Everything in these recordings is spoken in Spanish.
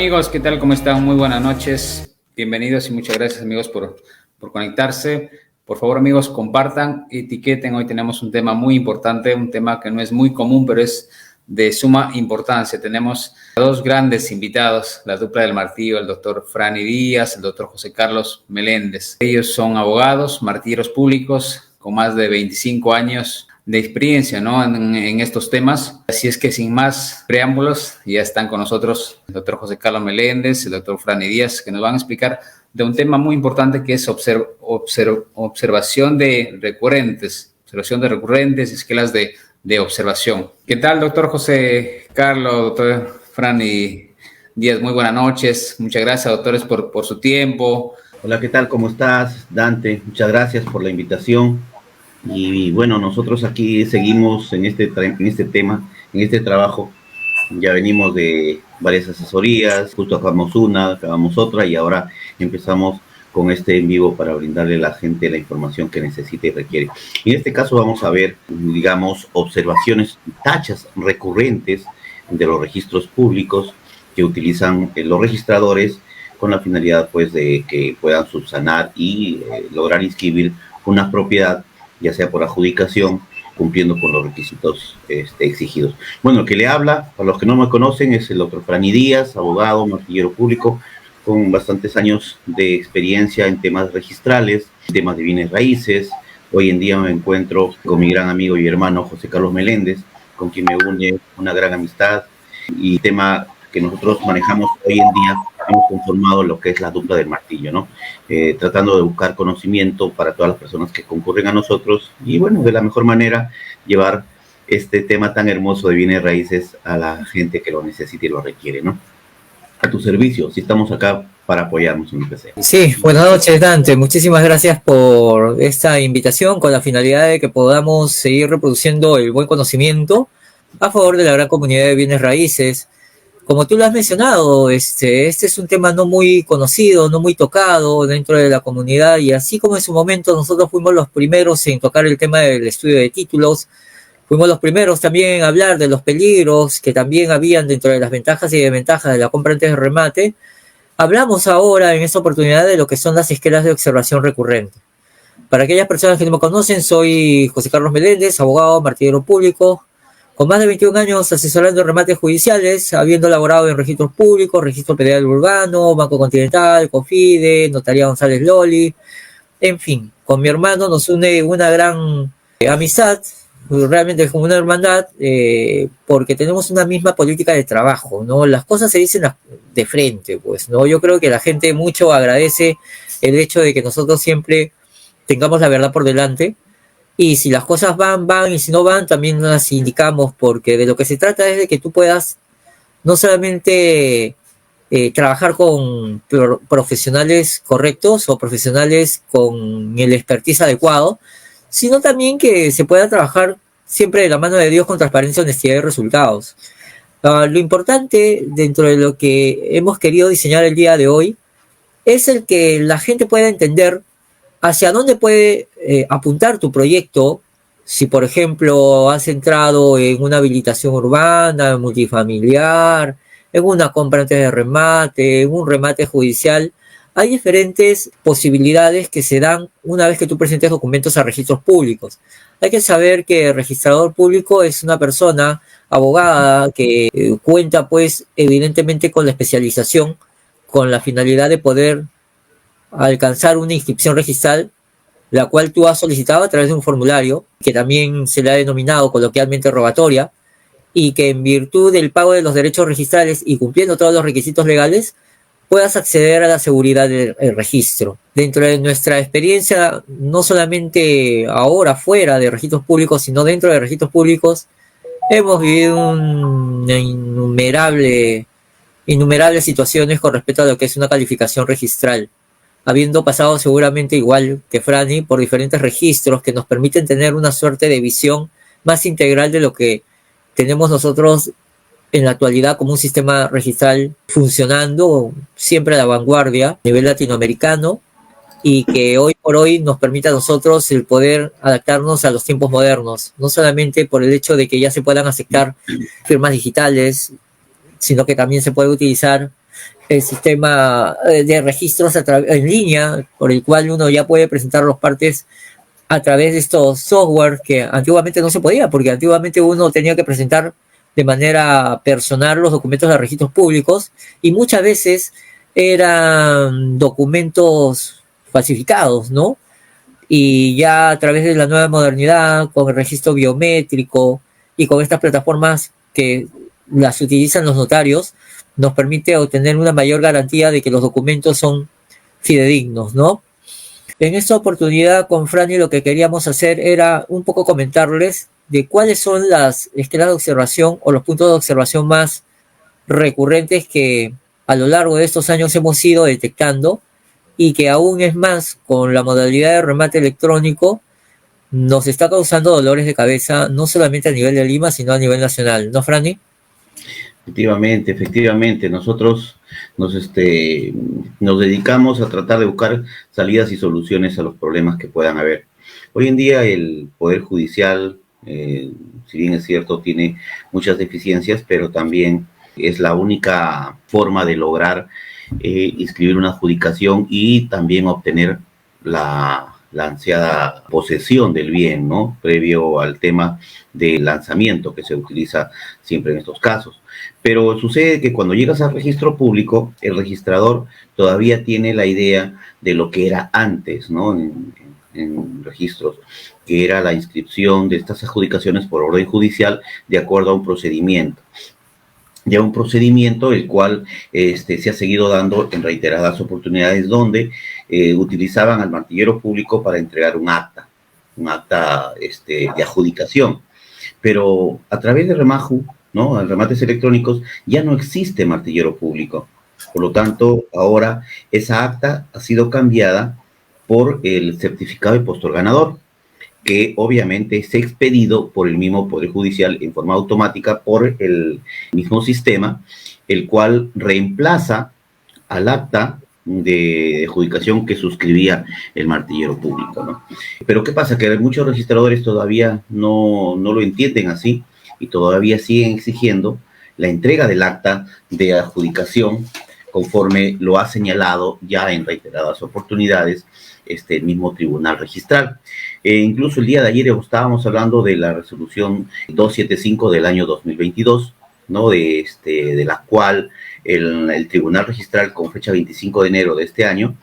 amigos, ¿qué tal? ¿Cómo están? Muy buenas noches. Bienvenidos y muchas gracias amigos por conectarse. Por favor amigos, compartan, etiqueten. Hoy tenemos un tema muy importante, un tema que no es muy común, pero es de suma importancia. Tenemos a dos grandes invitados, la dupla del martillo, el doctor Franny Díaz, el doctor José Carlos Meléndez. Ellos son abogados, martilleros públicos, con más de 25 años de experiencia, ¿no? en estos temas. Así es que sin más preámbulos, ya están con nosotros el doctor José Carlos Meléndez, el doctor Franny Díaz, que nos van a explicar de un tema muy importante que es observación de recurrentes, esquelas de observación. ¿Qué tal, doctor José Carlos, doctor Franny Díaz? Muy buenas noches. Muchas gracias, doctores, por su tiempo. Hola, ¿qué tal? ¿Cómo estás, Dante? Muchas gracias por la invitación. Y bueno, nosotros aquí seguimos en este tema, en este trabajo. Ya venimos de varias asesorías, justo acabamos una, acabamos otra y ahora empezamos con este en vivo para brindarle a la gente la información que necesita y requiere. Y en este caso vamos a ver, digamos, observaciones, tachas recurrentes de los registros públicos que utilizan los registradores con la finalidad, pues, de que puedan subsanar y lograr inscribir una propiedad, ya sea por adjudicación, cumpliendo con los requisitos exigidos. Bueno, el que le habla, para los que no me conocen, es el doctor Franny Díaz, abogado, martillero público, con bastantes años de experiencia en temas registrales, temas de bienes raíces. Hoy en día me encuentro con mi gran amigo y hermano José Carlos Meléndez, con quien me une una gran amistad, y tema que nosotros manejamos hoy en día, hemos conformado lo que es la dupla del martillo, ¿no? Tratando de buscar conocimiento para todas las personas que concurren a nosotros y, bueno, de la mejor manera llevar este tema tan hermoso de bienes raíces a la gente que lo necesite y lo requiere, ¿no? A tu servicio, si estamos acá para apoyarnos en UPC. Sí, buenas noches, Dante. Muchísimas gracias por esta invitación con la finalidad de que podamos seguir reproduciendo el buen conocimiento a favor de la gran comunidad de bienes raíces. Como tú lo has mencionado, este es un tema no muy conocido, no muy tocado dentro de la comunidad, y así como en su momento nosotros fuimos los primeros en tocar el tema del estudio de títulos, fuimos los primeros también en hablar de los peligros que también habían dentro de las ventajas y desventajas de la compra antes de remate. Hablamos ahora en esta oportunidad de lo que son las esquelas de observación recurrente. Para aquellas personas que no me conocen, soy José Carlos Meléndez, abogado, martillero público, con más de 21 años asesorando remates judiciales, habiendo laborado en registros públicos, Registro Federal Urbano, Banco Continental, COFIDE, Notaría González Loli. En fin, con mi hermano nos une una gran amistad, realmente como una hermandad, porque tenemos una misma política de trabajo, ¿no? Las cosas se dicen de frente, pues, ¿no? Yo creo que la gente mucho agradece el hecho de que nosotros siempre tengamos la verdad por delante. Y si las cosas van, y si no van, también las indicamos, porque de lo que se trata es de que tú puedas no solamente trabajar con profesionales correctos o profesionales con el expertise adecuado, sino también que se pueda trabajar siempre de la mano de Dios con transparencia, honestidad y resultados. Lo importante dentro de lo que hemos querido diseñar el día de hoy es el que la gente pueda entender hacia dónde puede apuntar tu proyecto. Si, por ejemplo, has entrado en una habilitación urbana, multifamiliar, en una compra antes de remate, en un remate judicial, hay diferentes posibilidades que se dan una vez que tú presentes documentos a registros públicos. Hay que saber que el registrador público es una persona abogada que cuenta, pues, evidentemente con la especialización, con la finalidad de poder alcanzar una inscripción registral, la cual tú has solicitado a través de un formulario, que también se le ha denominado coloquialmente rogatoria, y que en virtud del pago de los derechos registrales y cumpliendo todos los requisitos legales, puedas acceder a la seguridad del registro. Dentro de nuestra experiencia, no solamente ahora fuera de registros públicos, sino dentro de registros públicos, hemos vivido innumerables situaciones con respecto a lo que es una calificación registral, habiendo pasado seguramente igual que Franny por diferentes registros que nos permiten tener una suerte de visión más integral de lo que tenemos nosotros en la actualidad como un sistema registral funcionando siempre a la vanguardia a nivel latinoamericano, y que hoy por hoy nos permite a nosotros el poder adaptarnos a los tiempos modernos, no solamente por el hecho de que ya se puedan aceptar firmas digitales, sino que también se puede utilizar el sistema de registros en línea, por el cual uno ya puede presentar los partes a través de estos software que antiguamente no se podía, porque antiguamente uno tenía que presentar de manera personal los documentos de registros públicos y muchas veces eran documentos falsificados, ¿no? Y ya a través de la nueva modernidad, con el registro biométrico y con estas plataformas que las utilizan los notarios, nos permite obtener una mayor garantía de que los documentos son fidedignos, ¿no? En esta oportunidad con Franny lo que queríamos hacer era un poco comentarles de cuáles son las escalas de observación o los puntos de observación más recurrentes que a lo largo de estos años hemos ido detectando y que aún es más con la modalidad de remate electrónico nos está causando dolores de cabeza no solamente a nivel de Lima sino a nivel nacional, ¿no, Franny? Efectivamente, nosotros nos dedicamos a tratar de buscar salidas y soluciones a los problemas que puedan haber. Hoy en día el Poder Judicial, si bien es cierto, tiene muchas deficiencias, pero también es la única forma de lograr inscribir una adjudicación y también obtener la ansiada posesión del bien, ¿no? Previo al tema del lanzamiento que se utiliza siempre en estos casos. Pero sucede que cuando llegas al registro público, el registrador todavía tiene la idea de lo que era antes, ¿no? En registros, que era la inscripción de estas adjudicaciones por orden judicial de acuerdo a un procedimiento. Ya un procedimiento el cual se ha seguido dando en reiteradas oportunidades donde utilizaban al martillero público para entregar un acta de adjudicación. Pero a través de Remaju, ¿no? En remates electrónicos ya no existe martillero público. Por lo tanto, ahora esa acta ha sido cambiada por el certificado de postor ganador, que obviamente es expedido por el mismo Poder Judicial en forma automática por el mismo sistema, el cual reemplaza al acta de adjudicación que suscribía el martillero público, ¿no? Pero ¿qué pasa? Que muchos registradores todavía no lo entienden así y todavía siguen exigiendo la entrega del acta de adjudicación conforme lo ha señalado ya en reiteradas oportunidades el mismo tribunal registral. Incluso el día de ayer estábamos hablando de la resolución 275 del año 2022, ¿no? De la cual el tribunal registral con fecha 25 de enero de este año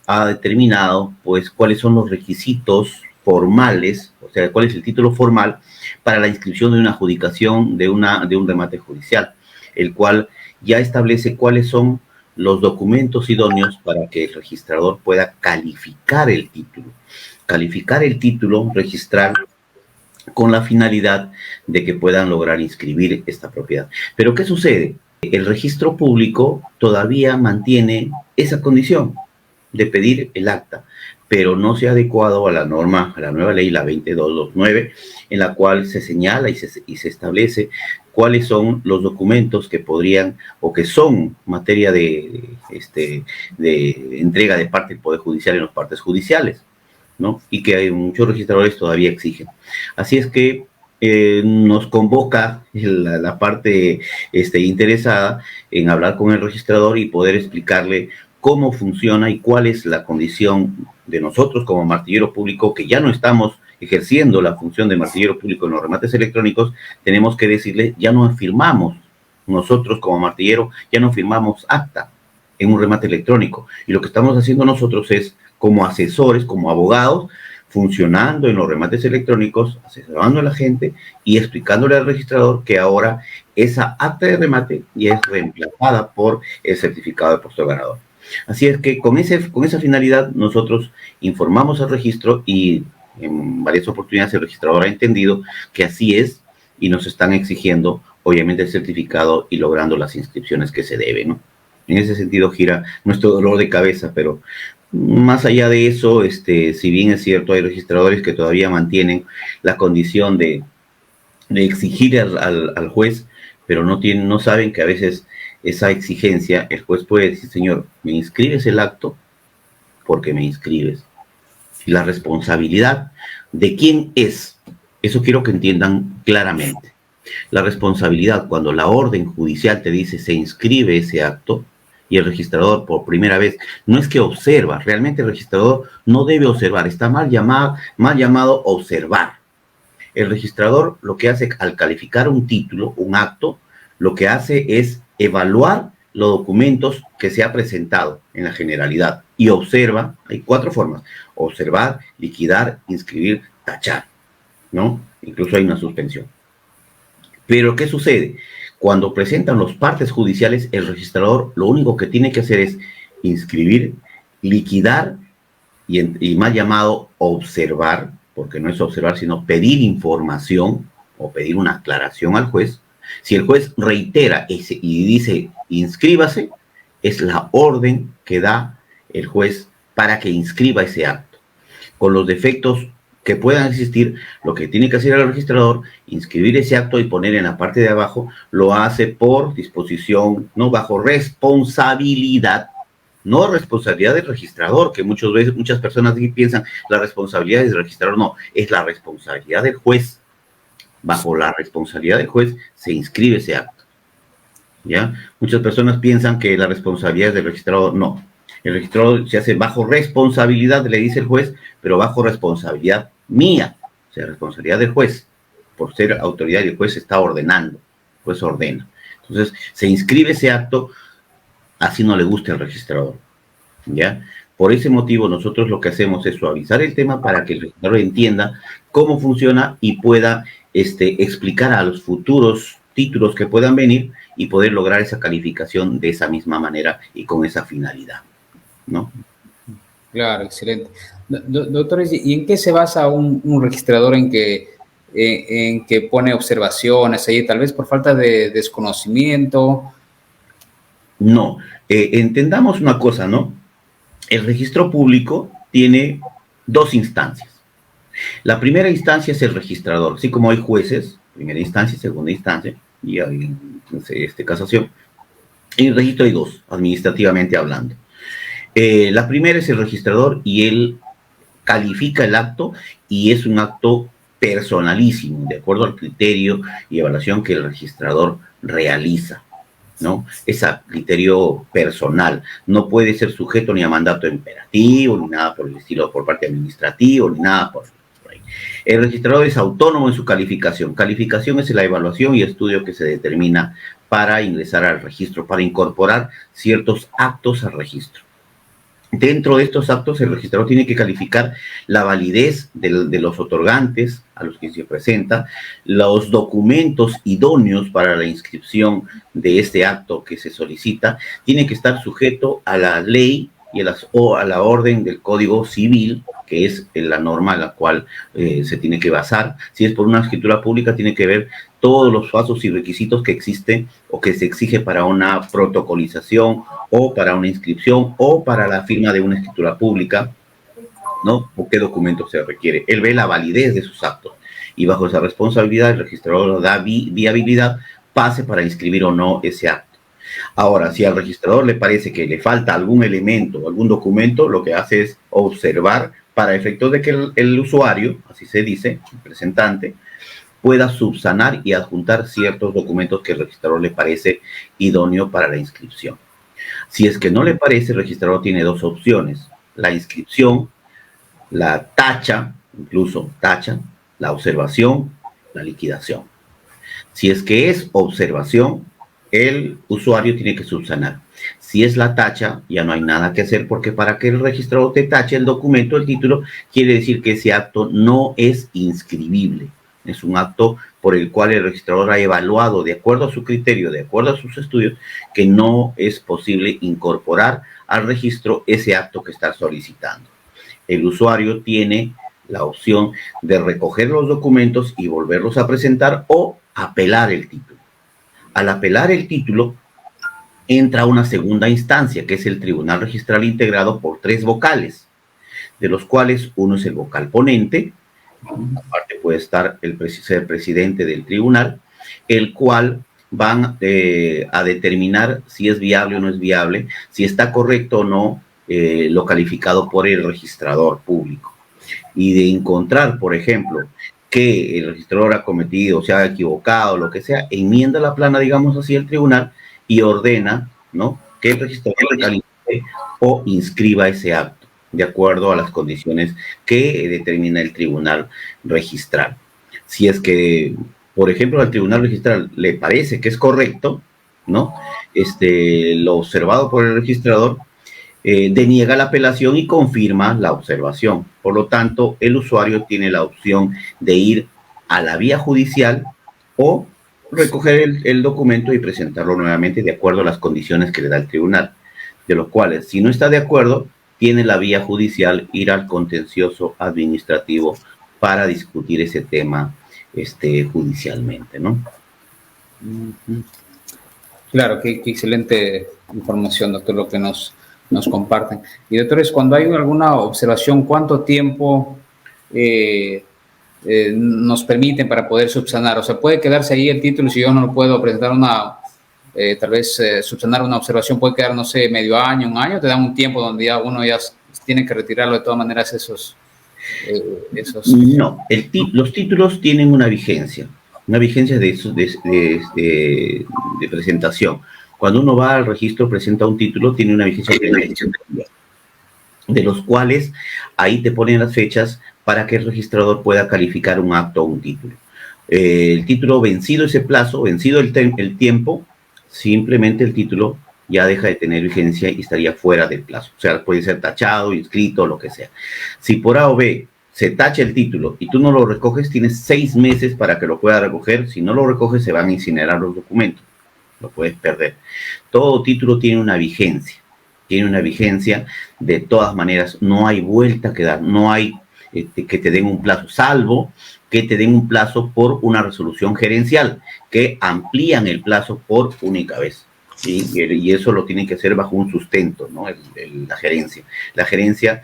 ha determinado pues cuáles son los requisitos formales, o sea, cuál es el título formal para la inscripción de una adjudicación de un remate judicial, el cual ya establece cuáles son los documentos idóneos para que el registrador pueda calificar el título registral con la finalidad de que puedan lograr inscribir esta propiedad. Pero ¿qué sucede? El registro público todavía mantiene esa condición de pedir el acta, pero no se ha adecuado a la norma, a la nueva ley, la 2229, en la cual se señala y se establece cuáles son los documentos que podrían o que son materia de entrega de parte del Poder Judicial en los partes judiciales, ¿no? Y que hay muchos registradores todavía exigen. Así es que nos convoca la parte interesada en hablar con el registrador y poder explicarle cómo funciona y cuál es la condición de nosotros como martillero público, que ya no estamos ejerciendo la función de martillero público en los remates electrónicos. Tenemos que decirle, ya no firmamos, nosotros como martillero, ya no firmamos acta en un remate electrónico. Y lo que estamos haciendo nosotros es, como asesores, como abogados, funcionando en los remates electrónicos, asesorando a la gente y explicándole al registrador que ahora esa acta de remate ya es reemplazada por el certificado de postor ganador. Así es que con esa finalidad nosotros informamos al registro y en varias oportunidades el registrador ha entendido que así es y nos están exigiendo obviamente el certificado y logrando las inscripciones que se deben, ¿no? En ese sentido gira nuestro dolor de cabeza, pero más allá de eso, si bien es cierto, hay registradores que todavía mantienen la condición de exigir al juez, pero no saben que a veces esa exigencia, el juez puede decir, señor, me inscribes el acto porque me inscribes. Y la responsabilidad de quién es, eso quiero que entiendan claramente. La responsabilidad, cuando la orden judicial te dice se inscribe ese acto, y el registrador por primera vez no es que observa, realmente el registrador no debe observar, está mal llamado observar. El registrador lo que hace al calificar un título, un acto, lo que hace es evaluar los documentos que se ha presentado en la generalidad y observa, hay 4 formas: observar, liquidar, inscribir, tachar, ¿no? Incluso hay una suspensión. Pero ¿qué sucede? Cuando presentan los partes judiciales, el registrador lo único que tiene que hacer es inscribir, liquidar y mal llamado observar, porque no es observar, sino pedir información o pedir una aclaración al juez. Si el juez reitera ese y dice inscríbase, es la orden que da el juez para que inscriba ese acto. Con los defectos que puedan existir, lo que tiene que hacer el registrador, inscribir ese acto y poner en la parte de abajo, lo hace por disposición, no bajo responsabilidad, no responsabilidad del registrador, que muchas personas piensan la responsabilidad del registrador, no, es la responsabilidad del juez. Bajo la responsabilidad del juez se inscribe ese acto, ¿ya? Muchas personas piensan que la responsabilidad es del registrador, no. El registrador se hace bajo responsabilidad, le dice el juez, pero bajo responsabilidad mía, o sea, responsabilidad del juez, por ser autoridad y el juez está ordenando, el juez ordena. Entonces, se inscribe ese acto, así no le guste al registrador, ¿ya? Por ese motivo, nosotros lo que hacemos es suavizar el tema para que el registrador entienda cómo funciona y pueda explicar a los futuros títulos que puedan venir y poder lograr esa calificación de esa misma manera y con esa finalidad, ¿no? Claro, excelente. Doctor, ¿y en qué se basa un registrador en que pone observaciones ahí, tal vez por falta de desconocimiento? No, entendamos una cosa, ¿no? El registro público tiene 2 instancias. La primera instancia es el registrador, así como hay jueces, primera instancia y segunda instancia, y hay casación. En el registro hay 2, administrativamente hablando. La primera es el registrador y él califica el acto y es un acto personalísimo, de acuerdo al criterio y evaluación que el registrador realiza, ¿no? Es a criterio personal, no puede ser sujeto ni a mandato imperativo, ni nada por el estilo por parte administrativo, ni nada por ahí. El registrador es autónomo en su calificación. Calificación es la evaluación y estudio que se determina para ingresar al registro, para incorporar ciertos actos al registro. Dentro de estos actos, el registrador tiene que calificar la validez de los otorgantes a los que se presenta, los documentos idóneos para la inscripción de este acto que se solicita, tiene que estar sujeto a la ley y a la orden del Código Civil, que es la norma a la cual se tiene que basar. Si es por una escritura pública, tiene que ver todos los pasos y requisitos que existen o que se exige para una protocolización o para una inscripción o para la firma de una escritura pública, ¿no? O qué documento se requiere. Él ve la validez de sus actos y bajo esa responsabilidad el registrador da viabilidad, pase para inscribir o no ese acto. Ahora, si al registrador le parece que le falta algún elemento, algún documento, lo que hace es observar para efectos de que el usuario, así se dice, el presentante, pueda subsanar y adjuntar ciertos documentos que el registrador le parece idóneo para la inscripción. Si es que no le parece, el registrador tiene 2 opciones: la inscripción, la tacha, incluso tacha, la observación, la liquidación. Si es que es observación, el usuario tiene que subsanar. Si es la tacha, ya no hay nada que hacer, porque para que el registrador te tache el documento, el título, quiere decir que ese acto no es inscribible. Es un acto por el cual el registrador ha evaluado, de acuerdo a su criterio, de acuerdo a sus estudios, que no es posible incorporar al registro ese acto que está solicitando. El usuario tiene la opción de recoger los documentos y volverlos a presentar o apelar el título. Al apelar el título, entra una segunda instancia, que es el Tribunal Registral integrado por 3 vocales, de los cuales uno es el vocal ponente, aparte puede estar el presidente del tribunal, el cual van a determinar si es viable o no es viable, si está correcto o no lo calificado por el registrador público. Y de encontrar, por ejemplo, que el registrador ha cometido, se ha equivocado, lo que sea, enmienda la plana, digamos así, el tribunal y ordena, ¿no?, que el registrador califique o inscriba ese acto, de acuerdo a las condiciones que determina el tribunal registral. Si es que, por ejemplo, al tribunal registral le parece que es correcto, ¿no? Lo observado por el registrador, deniega la apelación y confirma la observación. Por lo tanto, el usuario tiene la opción de ir a la vía judicial o recoger el documento y presentarlo nuevamente de acuerdo a las condiciones que le da el tribunal, de los cuales, si no está de acuerdo, tiene la vía judicial, ir al contencioso administrativo para discutir ese tema judicialmente, ¿no? Claro, qué excelente información, doctor, lo que nos comparten. Y doctores, cuando hay alguna observación, ¿cuánto tiempo nos permiten para poder subsanar? O sea, ¿puede quedarse ahí el título si yo no lo puedo presentar tal vez subsanar una observación? ¿Puede quedar, no sé, medio año, un año? ¿Te dan un tiempo donde ya uno ya tiene que retirarlo de todas maneras esos? No, los títulos tienen una vigencia de presentación. Cuando uno va al registro, presenta un título, tiene una vigencia de los cuales ahí te ponen las fechas para que el registrador pueda calificar un acto o un título. El título, vencido ese plazo, vencido el tiempo, simplemente el título ya deja de tener vigencia y estaría fuera del plazo. O sea, puede ser tachado, inscrito, lo que sea. Si por A o B se tacha el título y tú no lo recoges, tienes 6 meses para que lo puedas recoger. Si no lo recoges, se van a incinerar los documentos. Lo puedes perder. Todo título tiene una vigencia. Tiene una vigencia. De todas maneras, no hay vuelta que dar. No hay que te den un plazo, salvo que te den un plazo por una resolución gerencial, que amplían el plazo por única vez. ¿Sí? Y eso lo tienen que hacer bajo un sustento, ¿no? La gerencia. La gerencia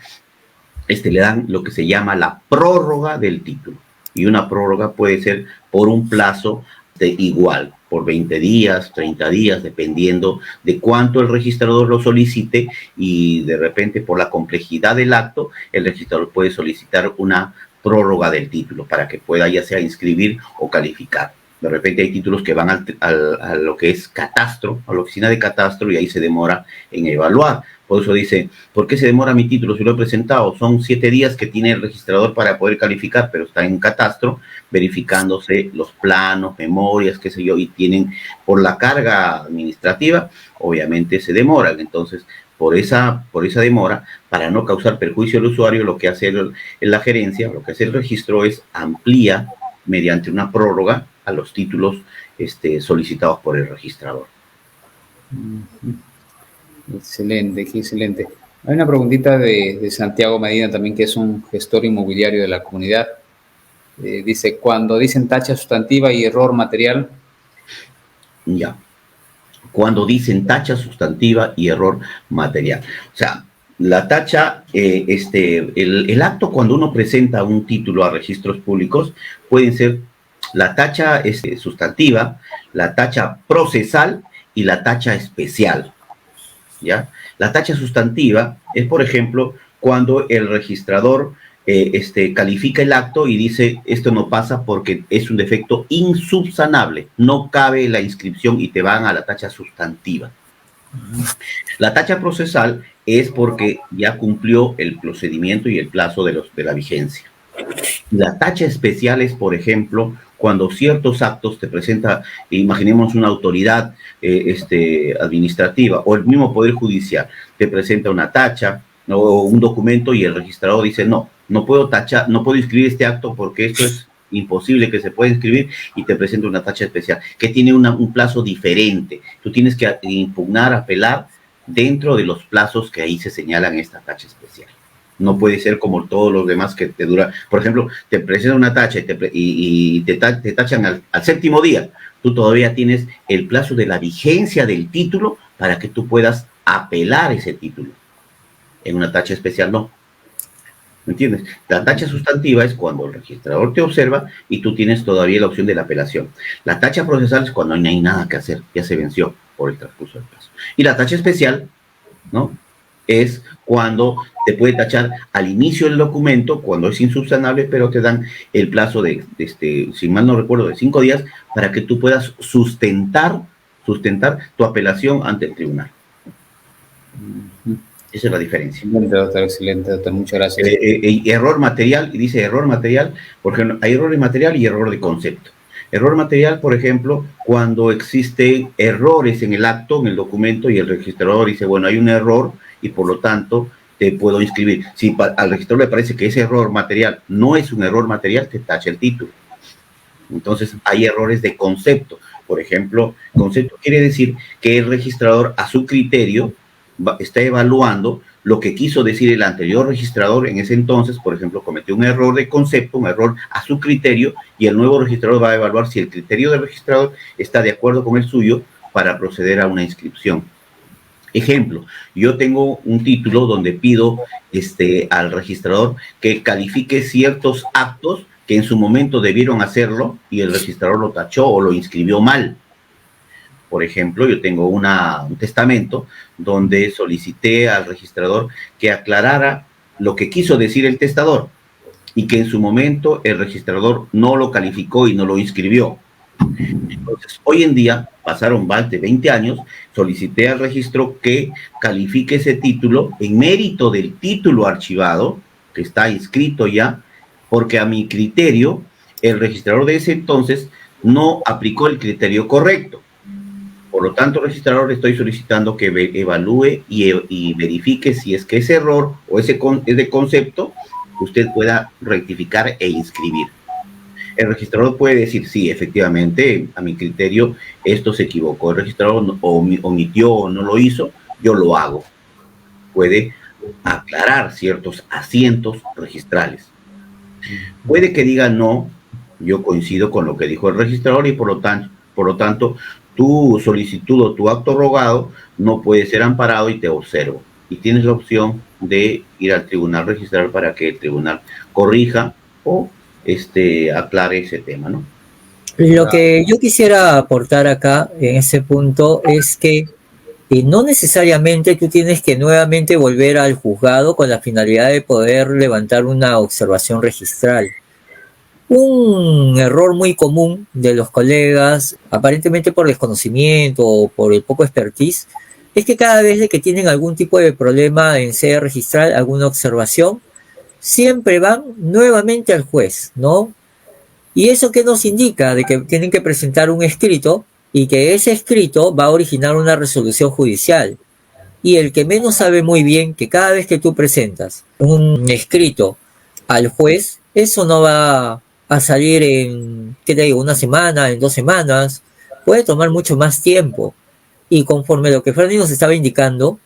le dan lo que se llama la prórroga del título. Y una prórroga puede ser por un plazo igual, por 20 días, 30 días, dependiendo de cuánto el registrador lo solicite, y de repente por la complejidad del acto, el registrador puede solicitar una prórroga del título para que pueda ya sea inscribir o calificar. De repente hay títulos que van a lo que es catastro, a la oficina de catastro, y ahí se demora en evaluar. Por eso dice, ¿por qué se demora mi título si lo he presentado? Son 7 días que tiene el registrador para poder calificar, pero está en catastro, verificándose los planos, memorias, qué sé yo, y tienen, por la carga administrativa, obviamente se demoran. Entonces, por esa demora, para no causar perjuicio al usuario, lo que hace la gerencia, lo que hace el registro es amplía mediante una prórroga a los títulos solicitados por el registrador. Excelente, qué excelente. Hay una preguntita de Santiago Medina también, que es un gestor inmobiliario de la comunidad. Dice, cuando dicen tacha sustantiva y error material. Ya. Cuando dicen tacha sustantiva y error material. O sea, la tacha, el acto cuando uno presenta un título a registros públicos, pueden ser la tacha sustantiva, la tacha procesal y la tacha especial. ¿Ya? La tacha sustantiva es, por ejemplo, cuando el registrador califica el acto y dice, esto no pasa porque es un defecto insubsanable, no cabe la inscripción, y te van a la tacha sustantiva. La tacha procesal es porque ya cumplió el procedimiento y el plazo de la vigencia. La tacha especial es, por ejemplo, cuando ciertos actos te presenta, imaginemos una autoridad administrativa o el mismo Poder Judicial, te presenta una tacha o un documento y el registrador dice, no puedo tachar, no puedo inscribir este acto porque esto es imposible que se pueda inscribir, y te presenta una tacha especial que tiene un plazo diferente. Tú tienes que impugnar, apelar dentro de los plazos que ahí se señalan en esta tacha especial. No puede ser como todos los demás que te dura. Por ejemplo, te presentan una tacha y te tachan al 7º día. Tú todavía tienes el plazo de la vigencia del título para que tú puedas apelar ese título. En una tacha especial no. ¿Me entiendes? La tacha sustantiva es cuando el registrador te observa y tú tienes todavía la opción de la apelación. La tacha procesal es cuando no hay nada que hacer, ya se venció por el transcurso del plazo. Y la tacha especial, ¿no?, es cuando te puede tachar al inicio del documento, cuando es insubsanable, pero te dan el plazo de, si mal no recuerdo, de 5 días para que tú puedas sustentar tu apelación ante el tribunal. Esa es la diferencia. Excelente, doctor, muchas gracias. Error material, y dice error material, porque hay error de material y error de concepto. Error material, por ejemplo, cuando existen errores en el acto, en el documento, y el registrador dice, bueno, hay un error y por lo tanto te puedo inscribir. Si al registrador le parece que ese error material no es un error material, te tacha el título. Entonces, hay errores de concepto. Por ejemplo, concepto quiere decir que el registrador, a su criterio, está evaluando lo que quiso decir el anterior registrador en ese entonces. Por ejemplo, cometió un error de concepto, un error a su criterio, y el nuevo registrador va a evaluar si el criterio del registrador está de acuerdo con el suyo para proceder a una inscripción. Ejemplo, yo tengo un título donde pido al registrador que califique ciertos actos que en su momento debieron hacerlo y el registrador lo tachó o lo inscribió mal. Por ejemplo, yo tengo un testamento donde solicité al registrador que aclarara lo que quiso decir el testador y que en su momento el registrador no lo calificó y no lo inscribió. Entonces, hoy en día, pasaron más de 20 años, solicité al registro que califique ese título en mérito del título archivado, que está inscrito ya, porque a mi criterio, el registrador de ese entonces no aplicó el criterio correcto. Por lo tanto, registrador, le estoy solicitando que evalúe y verifique si es que ese error o ese de concepto usted pueda rectificar e inscribir. El registrador puede decir, sí, efectivamente, a mi criterio, esto se equivocó. El registrador omitió o no lo hizo, yo lo hago. Puede aclarar ciertos asientos registrales. Puede que diga, no, yo coincido con lo que dijo el registrador y por lo tanto, tu solicitud o tu acto rogado no puede ser amparado y te observo. Y tienes la opción de ir al tribunal registral para que el tribunal corrija o aclare ese tema, ¿no? Lo que yo quisiera aportar acá en ese punto es que no necesariamente tú tienes que nuevamente volver al juzgado con la finalidad de poder levantar una observación registral. Un error muy común de los colegas, aparentemente por desconocimiento o por el poco expertise, es que cada vez que tienen algún tipo de problema en sede registral, alguna observación, siempre van nuevamente al juez, ¿no? ¿Y eso qué nos indica? De que tienen que presentar un escrito y que ese escrito va a originar una resolución judicial. Y el que menos sabe muy bien que cada vez que tú presentas un escrito al juez, eso no va a salir en, ¿qué te digo?, una semana, en 2 semanas, puede tomar mucho más tiempo. Y conforme lo que Fernie nos estaba indicando,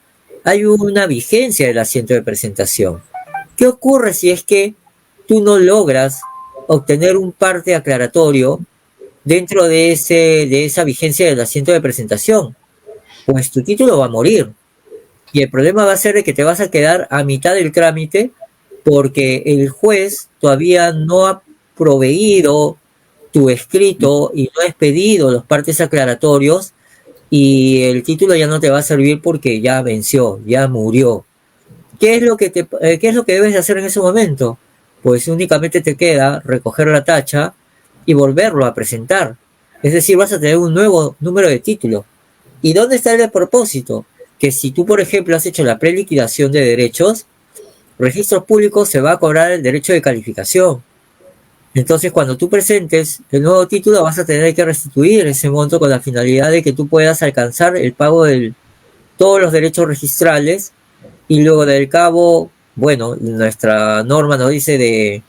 hay una vigencia del asiento de presentación. ¿Qué ocurre si es que tú no logras obtener un parte aclaratorio dentro de esa vigencia del asiento de presentación? Pues tu título va a morir. Y el problema va a ser de que te vas a quedar a mitad del trámite porque el juez todavía no ha proveído tu escrito y no ha expedido los partes aclaratorios y el título ya no te va a servir porque ya venció, ya murió. ¿Qué es lo que debes de hacer en ese momento? Pues únicamente te queda recoger la tacha y volverlo a presentar. Es decir, vas a tener un nuevo número de título. ¿Y dónde está el propósito? Que si tú, por ejemplo, has hecho la preliquidación de derechos, Registros Públicos se va a cobrar el derecho de calificación. Entonces, cuando tú presentes el nuevo título, vas a tener que restituir ese monto con la finalidad de que tú puedas alcanzar el pago de todos los derechos registrales. Y luego del cabo, bueno, nuestra norma nos dice de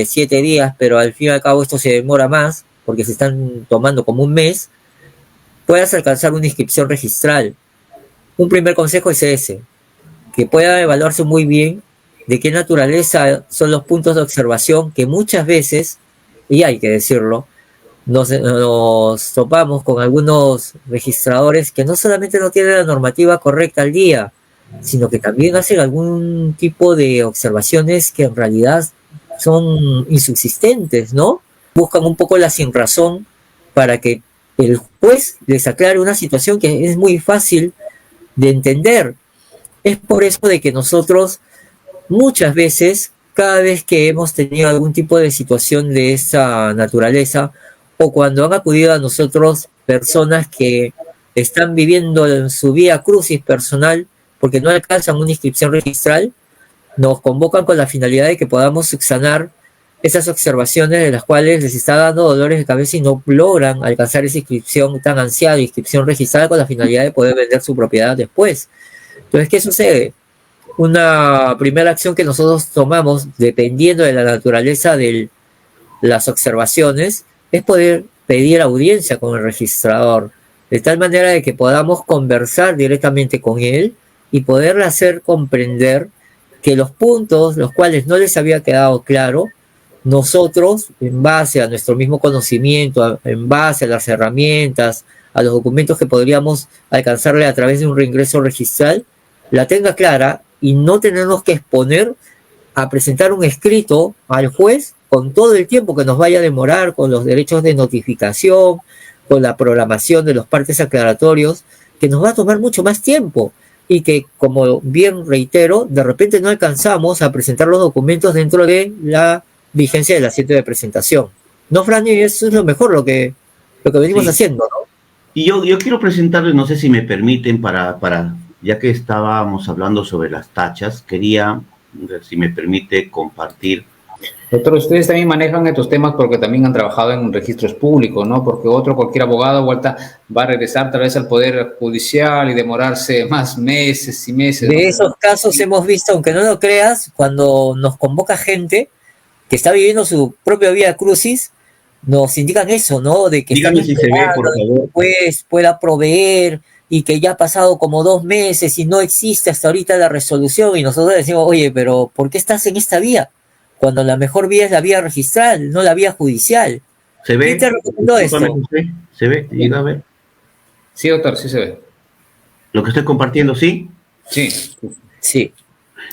7 días, pero al fin y al cabo esto se demora más, porque se están tomando como un mes, puedas alcanzar una inscripción registral. Un primer consejo es ese, que pueda evaluarse muy bien de qué naturaleza son los puntos de observación que muchas veces, y hay que decirlo, nos topamos con algunos registradores que no solamente no tienen la normativa correcta al día, sino que también hacen algún tipo de observaciones que en realidad son insubsistentes, ¿no? Buscan un poco la sinrazón para que el juez les aclare una situación que es muy fácil de entender. Es por eso de que nosotros muchas veces, cada vez que hemos tenido algún tipo de situación de esa naturaleza, o cuando han acudido a nosotros personas que están viviendo en su vía crucis personal porque no alcanzan una inscripción registral, nos convocan con la finalidad de que podamos subsanar esas observaciones de las cuales les está dando dolores de cabeza y no logran alcanzar esa inscripción tan ansiada, inscripción registrada, con la finalidad de poder vender su propiedad después. Entonces, ¿qué sucede? Una primera acción que nosotros tomamos, dependiendo de la naturaleza de las observaciones, es poder pedir audiencia con el registrador, de tal manera de que podamos conversar directamente con él y poderle hacer comprender que los puntos los cuales no les había quedado claro, nosotros, en base a nuestro mismo conocimiento, en base a las herramientas, a los documentos que podríamos alcanzarle a través de un reingreso registral, la tenga clara y no tenernos que exponer a presentar un escrito al juez con todo el tiempo que nos vaya a demorar, con los derechos de notificación, con la programación de los partes aclaratorios, que nos va a tomar mucho más tiempo y que, como bien reitero, de repente no alcanzamos a presentar los documentos dentro de la vigencia del asiento de presentación. ¿No, Franny? Eso es lo mejor, lo que venimos haciendo, ¿no? Y yo quiero presentarles, no sé si me permiten, ya que estábamos hablando sobre las tachas, quería, si me permite, compartir. Doctor, ustedes también manejan estos temas porque también han trabajado en registros públicos, ¿no? Porque cualquier abogado va a regresar tal vez al Poder Judicial y demorarse más meses y meses. De ¿no? esos casos hemos visto, aunque no lo creas, cuando nos convoca gente que está viviendo su propia vía crucis, nos indican eso, ¿no? De que dígame si se ve, por favor, después pueda proveer y que ya ha pasado como 2 meses y no existe hasta ahorita la resolución, y nosotros decimos, oye, pero ¿por qué estás en esta vía? Cuando la mejor vía es la vía registral, no la vía judicial. ¿Se ve? ¿Quién te recomendó esto? ¿Se ve? Llega a ver. Sí, doctor, sí se ve. ¿Lo que estoy compartiendo, sí? Sí. Sí.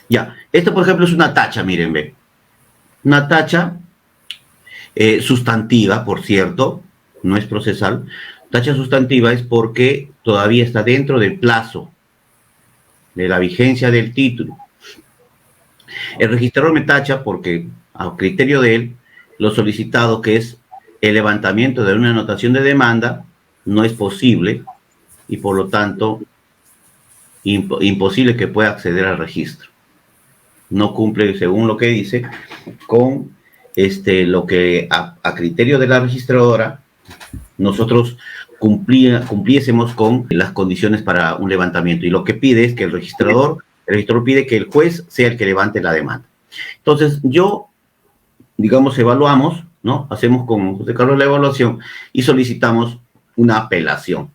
Ya. Esto, por ejemplo, es una tacha, miren, ve. Una tacha sustantiva, por cierto, no es procesal. Tacha sustantiva es porque todavía está dentro del plazo de la vigencia del título. El registrador me tacha porque, a criterio de él, lo solicitado, que es el levantamiento de una anotación de demanda, no es posible y, por lo tanto, imposible que pueda acceder al registro. No cumple, según lo que dice, con lo que a criterio de la registradora nosotros cumpliésemos con las condiciones para un levantamiento. Y lo que pide es que el registrador pide que el juez sea el que levante la demanda. Entonces, digamos, evaluamos, ¿no? Hacemos con José Carlos la evaluación y solicitamos una apelación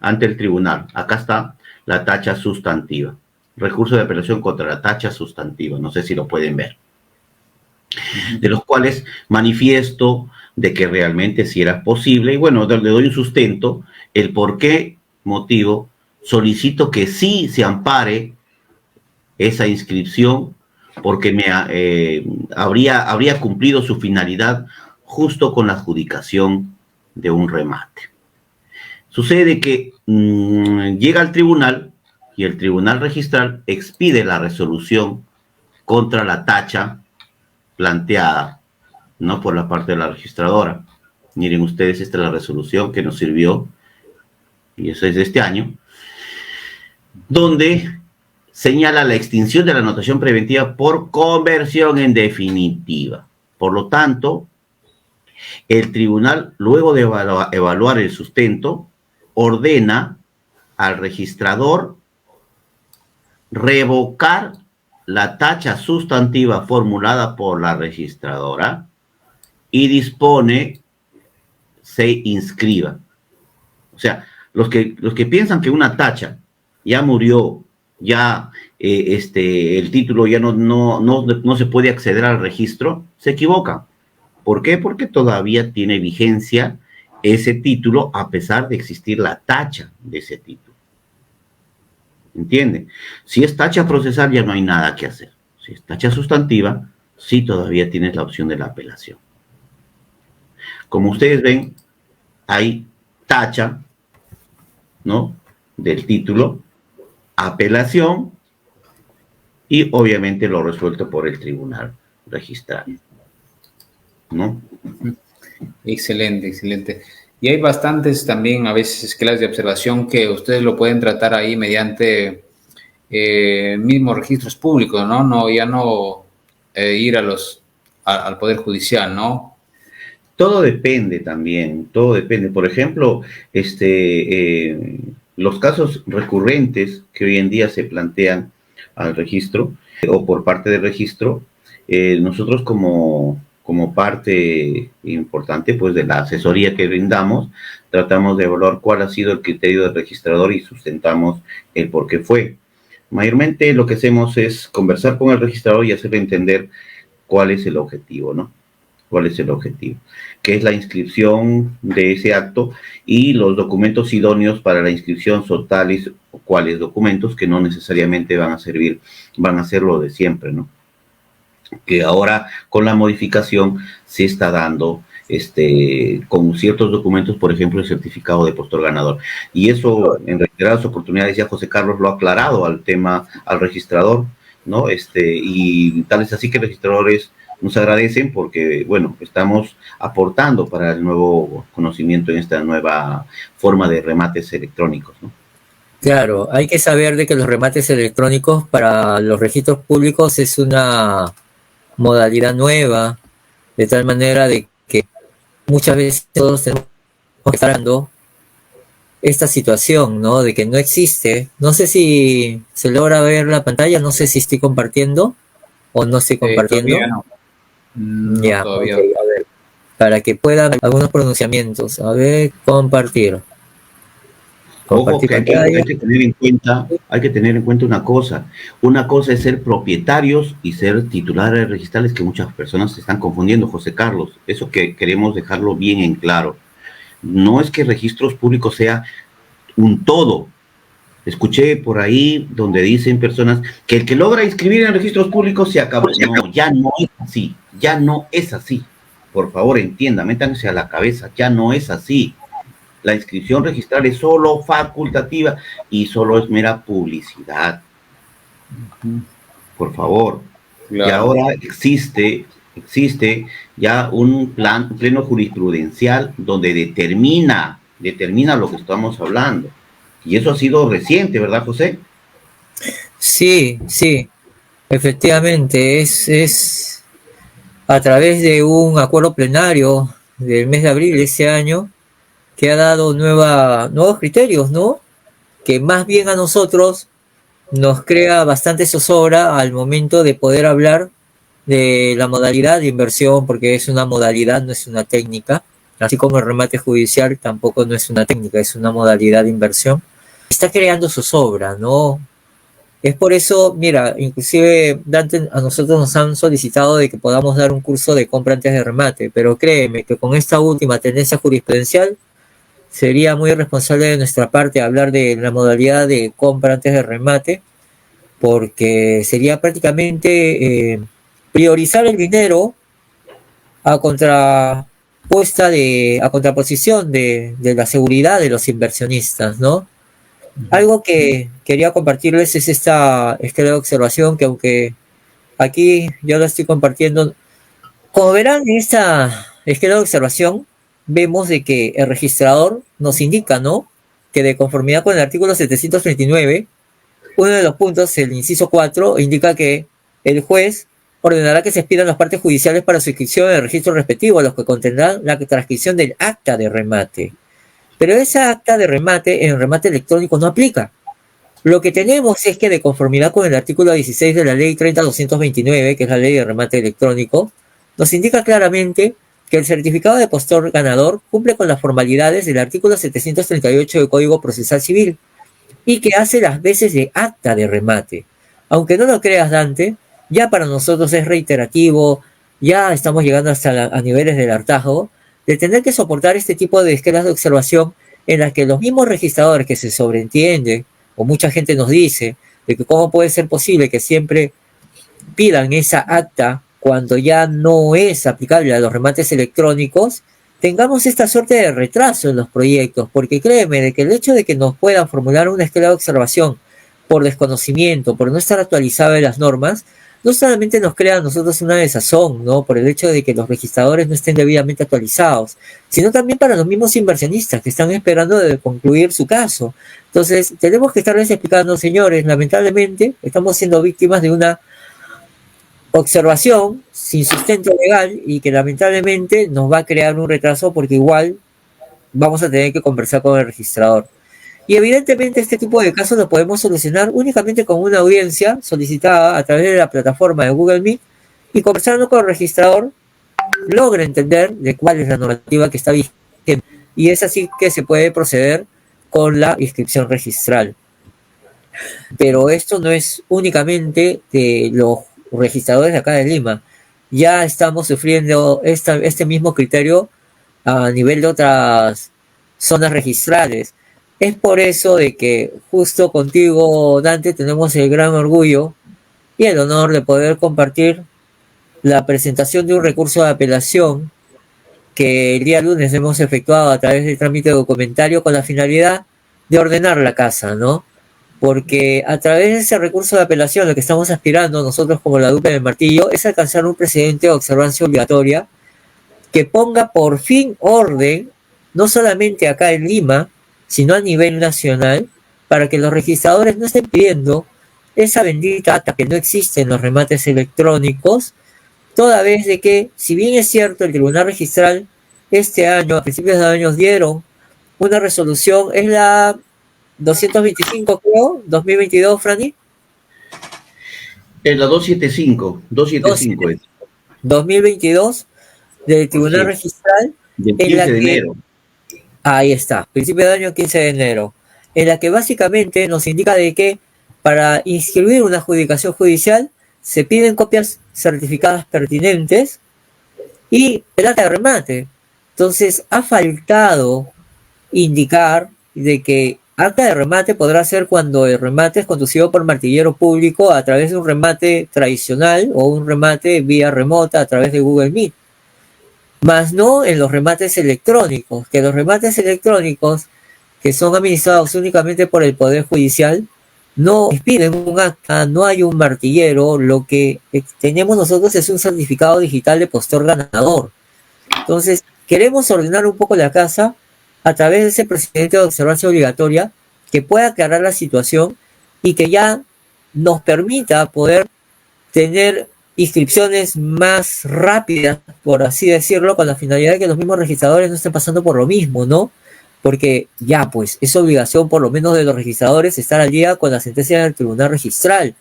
ante el tribunal. Acá está la tacha sustantiva. Recurso de apelación contra la tacha sustantiva. No sé si lo pueden ver. De los cuales manifiesto de que realmente sí era posible. Y bueno, le doy un sustento, el por qué motivo solicito que sí se ampare esa inscripción, porque habría cumplido su finalidad justo con la adjudicación de un remate. Sucede que llega al tribunal y el tribunal registral expide la resolución contra la tacha planteada, ¿no? Por la parte de la registradora. Miren ustedes, esta es la resolución que nos sirvió, y eso es de este año, donde señala la extinción de la anotación preventiva por conversión en definitiva. Por lo tanto, el tribunal, luego de evaluar el sustento, ordena al registrador revocar la tacha sustantiva formulada por la registradora y dispone se inscriba. O sea, los que piensan que una tacha ya murió, ya el título ya no se puede acceder al registro, se equivocan. ¿Por qué? Porque todavía tiene vigencia ese título a pesar de existir la tacha de ese título. ¿Entiende? Si es tacha procesal ya no hay nada que hacer. Si es tacha sustantiva, sí todavía tienes la opción de la apelación. Como ustedes ven, hay tacha, ¿no?, del título, apelación y obviamente lo resuelto por el tribunal registral, ¿no? Excelente, excelente. Y hay bastantes también a veces clases de observación que ustedes lo pueden tratar ahí mediante mismos registros públicos, ¿no? No, ya no ir al Poder Judicial, ¿no? Todo depende también, todo depende. Por ejemplo, los casos recurrentes que hoy en día se plantean al registro o por parte del registro, nosotros como parte importante pues de la asesoría que brindamos, tratamos de evaluar cuál ha sido el criterio del registrador y sustentamos el por qué fue. Mayormente lo que hacemos es conversar con el registrador y hacerle entender cuál es el objetivo, ¿no? ¿Cuál es el objetivo? Que es la inscripción de ese acto y los documentos idóneos para la inscripción son tales o cuales documentos que no necesariamente van a servir, van a ser lo de siempre, ¿no? Que ahora con la modificación se está dando con ciertos documentos, por ejemplo, el certificado de postor ganador. Y eso en reiteradas oportunidades ya José Carlos lo ha aclarado al registrador, ¿no? Y tal es así que registradores nos agradecen porque, bueno, estamos aportando para el nuevo conocimiento en esta nueva forma de remates electrónicos, ¿no? Claro, hay que saber de que los remates electrónicos para los registros públicos es una modalidad nueva, de tal manera de que muchas veces todos tenemos que estar dando esta situación, ¿no? De que no existe. No sé si se logra ver la pantalla, no sé si estoy compartiendo o no estoy compartiendo. Todavía no. No, Ya, todavía. okay, a ver, para que puedan ver algunos pronunciamientos. A ver, compartir. Ojo que aquí Pantalla. hay que tener en cuenta una cosa. Una cosa es ser propietarios y ser titulares registrales, que muchas personas se están confundiendo, José Carlos. Eso que queremos dejarlo bien en claro. No es que registros públicos sea un todo. Escuché por ahí donde dicen personas que el que logra inscribir en registros públicos se acabó. No, ya no es así. Ya no es así. Por favor, entienda, métanse a la cabeza. Ya no es así. La inscripción registral es solo facultativa y solo es mera publicidad. Por favor. Claro. Y ahora existe ya un pleno jurisprudencial donde determina lo que estamos hablando. Y eso ha sido reciente, ¿verdad, José? Sí, sí. Efectivamente, es a través de un acuerdo plenario del mes de abril de ese año que ha dado nuevos criterios, ¿no? Que más bien a nosotros nos crea bastante zozobra al momento de poder hablar de la modalidad de inversión, porque es una modalidad, no es una técnica, así como el remate judicial tampoco no es una técnica, es una modalidad de inversión. Está creando zozobra, ¿no? Es por eso, mira, inclusive Dante, a nosotros nos han solicitado de que podamos dar un curso de compra antes de remate, pero créeme que con esta última tendencia jurisprudencial sería muy irresponsable de nuestra parte hablar de la modalidad de compra antes de remate, porque sería prácticamente priorizar el dinero a contraposición de la seguridad de los inversionistas, ¿no? Algo que quería compartirles es esta observación que, aunque aquí yo la estoy compartiendo, como verán en esta esquema de observación, vemos de que el registrador nos indica, ¿no?, que de conformidad con el artículo 739, uno de los puntos, el inciso 4, indica que el juez ordenará que se expidan las partes judiciales para su inscripción en el registro respectivo, los que contendrán la transcripción del acta de remate. Pero esa acta de remate en remate electrónico no aplica. Lo que tenemos es que, de conformidad con el artículo 16 de la ley 30.229, que es la ley de remate electrónico, nos indica claramente que el certificado de postor ganador cumple con las formalidades del artículo 738 del Código Procesal Civil y que hace las veces de acta de remate. Aunque no lo creas, Dante, ya para nosotros es reiterativo, ya estamos llegando hasta a niveles del hartazgo, de tener que soportar este tipo de esquemas de observación en las que los mismos registradores que se sobreentienden, o mucha gente nos dice, de que cómo puede ser posible que siempre pidan esa acta cuando ya no es aplicable a los remates electrónicos, tengamos esta suerte de retraso en los proyectos, porque créeme de que el hecho de que nos puedan formular una esquema de observación por desconocimiento, por no estar actualizado en las normas, no solamente nos crea a nosotros una desazón, ¿no? Por el hecho de que los registradores no estén debidamente actualizados, sino también para los mismos inversionistas que están esperando de concluir su caso. Entonces, tenemos que estarles explicando, señores, lamentablemente estamos siendo víctimas de una observación sin sustento legal y que lamentablemente nos va a crear un retraso porque igual vamos a tener que conversar con el registrador. Y evidentemente este tipo de casos lo podemos solucionar únicamente con una audiencia solicitada a través de la plataforma de Google Meet y conversando con el registrador logra entender de cuál es la normativa que está vigente y es así que se puede proceder con la inscripción registral. Pero esto no es únicamente de los registradores de acá de Lima. Ya estamos sufriendo este mismo criterio a nivel de otras zonas registrales. Es por eso de que justo contigo, Dante, tenemos el gran orgullo y el honor de poder compartir la presentación de un recurso de apelación que el día lunes hemos efectuado a través del trámite documentario con la finalidad de ordenar la casa, ¿no? Porque a través de ese recurso de apelación lo que estamos aspirando nosotros como la Duque del Martillo es alcanzar un precedente de observancia obligatoria que ponga por fin orden, no solamente acá en Lima, sino a nivel nacional, para que los registradores no estén pidiendo esa bendita acta que no existe en los remates electrónicos, toda vez de que, si bien es cierto, el Tribunal Registral este año, a principios de años, dieron una resolución, es la 225, creo, 2022, Franny. Es la 275 es. 2022, del Tribunal Sí, Registral, del en la 15 de que, enero. ahí está, principio de año 15 de enero, en la que básicamente nos indica de que para inscribir una adjudicación judicial se piden copias certificadas pertinentes y el acta de remate. Entonces, ha faltado indicar de que acta de remate podrá ser cuando el remate es conducido por martillero público a través de un remate tradicional o un remate vía remota a través de Google Meet, más no en los remates electrónicos, que los remates electrónicos que son administrados únicamente por el Poder Judicial no piden un acta, no hay un martillero, lo que tenemos nosotros es un certificado digital de postor ganador. Entonces, queremos ordenar un poco la casa a través de ese procedimiento de observancia obligatoria que pueda aclarar la situación y que ya nos permita poder tener inscripciones más rápidas, por así decirlo, con la finalidad de que los mismos registradores no estén pasando por lo mismo, ¿no? Porque ya, pues, es obligación por lo menos de los registradores estar al día con la sentencia del Tribunal Registral.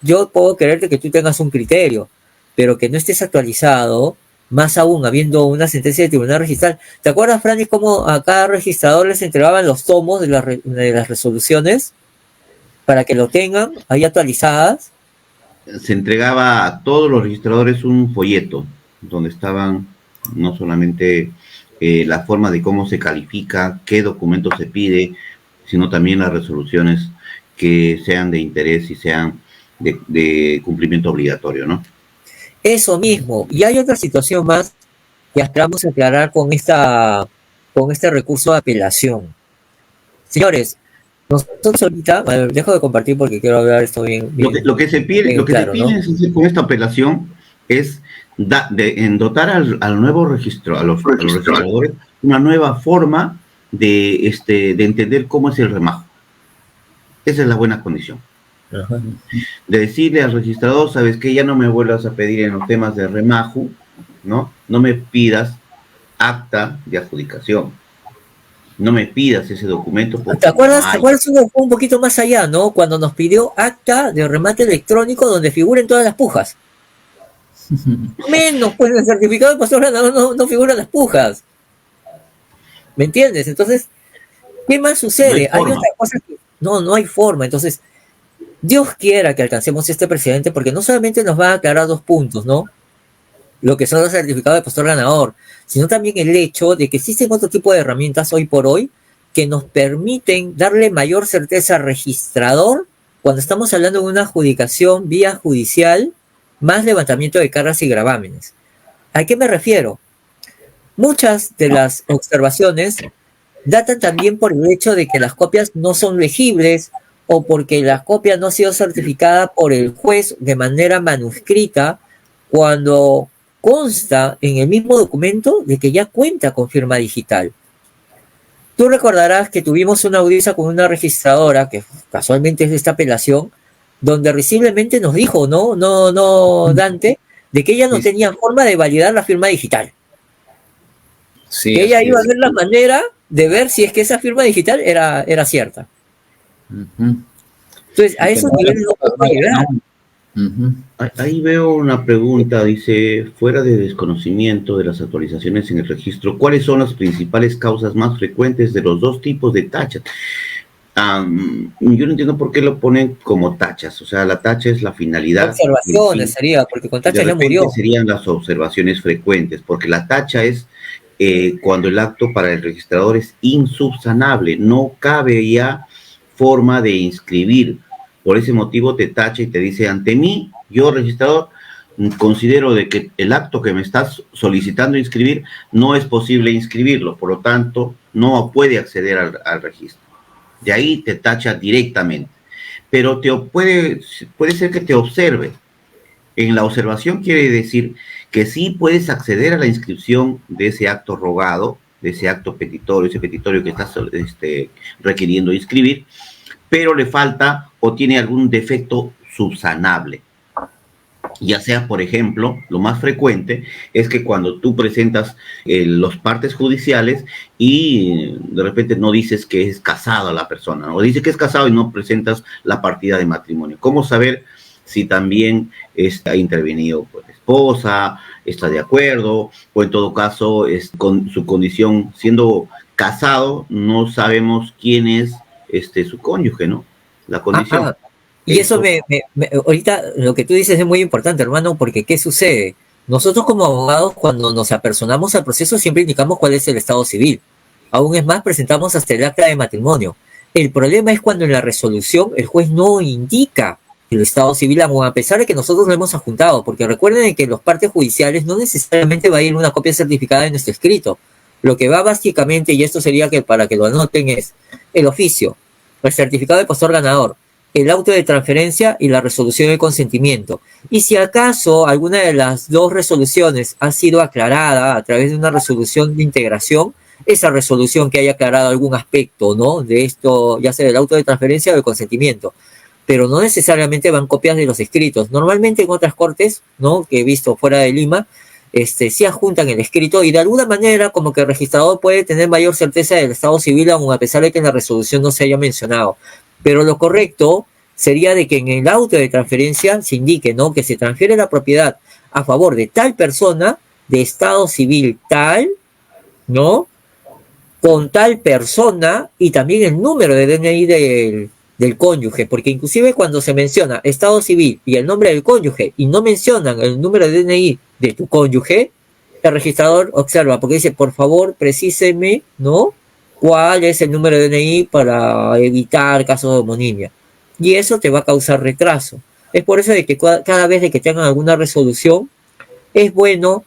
Yo puedo quererte que tú tengas un criterio, pero que no estés actualizado, más aún habiendo una sentencia del Tribunal Registral. ¿Te acuerdas, Franny, cómo a cada registrador les entregaban los tomos de las resoluciones para que lo tengan ahí actualizadas? Se entregaba a todos los registradores un folleto donde estaban no solamente la forma de cómo se califica, qué documento se pide, sino también las resoluciones que sean de interés y sean de cumplimiento obligatorio, ¿no? Eso mismo. Y hay otra situación más que esperamos aclarar con este recurso de apelación. Señores, nosotros ahorita, a ver, dejo de compartir porque quiero hablar esto bien. Lo que se pide, claro, ¿no? con esta apelación es en dotar al nuevo registro, a los registradores, una nueva forma de entender cómo es el remajo. Esa es la buena condición. Ajá. De decirle al registrador, sabes que ya no me vuelvas a pedir en los temas de remajo, ¿no? No me pidas acta de adjudicación. No me pidas ese documento. ¿Te acuerdas? ¿Te acuerdas un poquito más allá, ¿no? Cuando nos pidió acta de remate electrónico donde figuren todas las pujas. Menos, pues en el certificado de postor no figuran las pujas. ¿Me entiendes? Entonces, ¿qué más sucede? Hay otra cosa que no hay forma. Entonces, Dios quiera que alcancemos este precedente porque no solamente nos va a aclarar dos puntos, ¿no? Lo que son los certificados de postor ganador, sino también el hecho de que existen otro tipo de herramientas hoy por hoy que nos permiten darle mayor certeza al registrador cuando estamos hablando de una adjudicación vía judicial más levantamiento de cargas y gravámenes. ¿A qué me refiero? Muchas de las observaciones datan también por el hecho de que las copias no son legibles o porque la copia no ha sido certificada por el juez de manera manuscrita cuando consta en el mismo documento de que ya cuenta con firma digital. Tú recordarás que tuvimos una audiencia con una registradora, que casualmente es de esta apelación, donde risiblemente nos dijo, no, Dante, de que ella no tenía forma de validar la firma digital. Sí, que ella iba a ver la manera de ver si es que esa firma digital era cierta. Entonces, a esos niveles no podemos llegar. Ahí veo una pregunta, dice, fuera de desconocimiento de las actualizaciones en el registro, ¿cuáles son las principales causas más frecuentes de los dos tipos de tachas? Yo no entiendo por qué lo ponen como tachas, o sea, la tacha es la finalidad. Observaciones sería, porque con tacha ya murió. Serían las observaciones frecuentes, porque la tacha es cuando el acto para el registrador es insubsanable, no cabe ya forma de inscribir. Por ese motivo te tacha y te dice, ante mí, yo registrador, considero de que el acto que me estás solicitando inscribir no es posible inscribirlo, por lo tanto, no puede acceder al registro. De ahí te tacha directamente. Pero puede ser que te observe. En la observación quiere decir que sí puedes acceder a la inscripción de ese acto rogado, de ese acto petitorio, ese petitorio que estás requiriendo inscribir, pero le falta o tiene algún defecto subsanable. Ya sea, por ejemplo, lo más frecuente es que cuando tú presentas los partes judiciales y de repente no dices que es casada la persona, ¿no? O dice que es casado y no presentas la partida de matrimonio. ¿Cómo saber si también está intervenido por la esposa, está de acuerdo, o en todo caso, con su condición siendo casado, no sabemos quién es su cónyuge, ¿no? La condición. Y eso ahorita lo que tú dices es muy importante, hermano, porque ¿qué sucede? Nosotros como abogados, cuando nos apersonamos al proceso, siempre indicamos cuál es el estado civil. Aún es más, presentamos hasta el acta de matrimonio. El problema es cuando en la resolución el juez no indica el estado civil, aún a pesar de que nosotros lo hemos adjuntado, porque recuerden que en los partes judiciales no necesariamente va a ir una copia certificada de nuestro escrito. Lo que va básicamente, y esto sería que para que lo anoten, es el oficio, el certificado de postor ganador, el auto de transferencia y la resolución de consentimiento. Y si acaso alguna de las dos resoluciones ha sido aclarada a través de una resolución de integración, esa resolución que haya aclarado algún aspecto, ¿no? De esto, ya sea del auto de transferencia o del consentimiento. Pero no necesariamente van copias de los escritos. Normalmente en otras cortes, ¿no? Que he visto fuera de Lima, sí adjuntan el escrito y de alguna manera como que el registrador puede tener mayor certeza del estado civil aun a pesar de que en la resolución no se haya mencionado. Pero lo correcto sería de que en el auto de transferencia se indique, ¿no? Que se transfiere la propiedad a favor de tal persona, de estado civil tal, ¿no? Con tal persona y también el número de DNI del cónyuge, porque inclusive cuando se menciona estado civil y el nombre del cónyuge y no mencionan el número de DNI de tu cónyuge, el registrador observa, porque dice, por favor, precíseme, ¿no? ¿Cuál es el número de DNI para evitar casos de homonimia? Y eso te va a causar retraso. Es por eso de que cada vez de que tengan alguna resolución, es bueno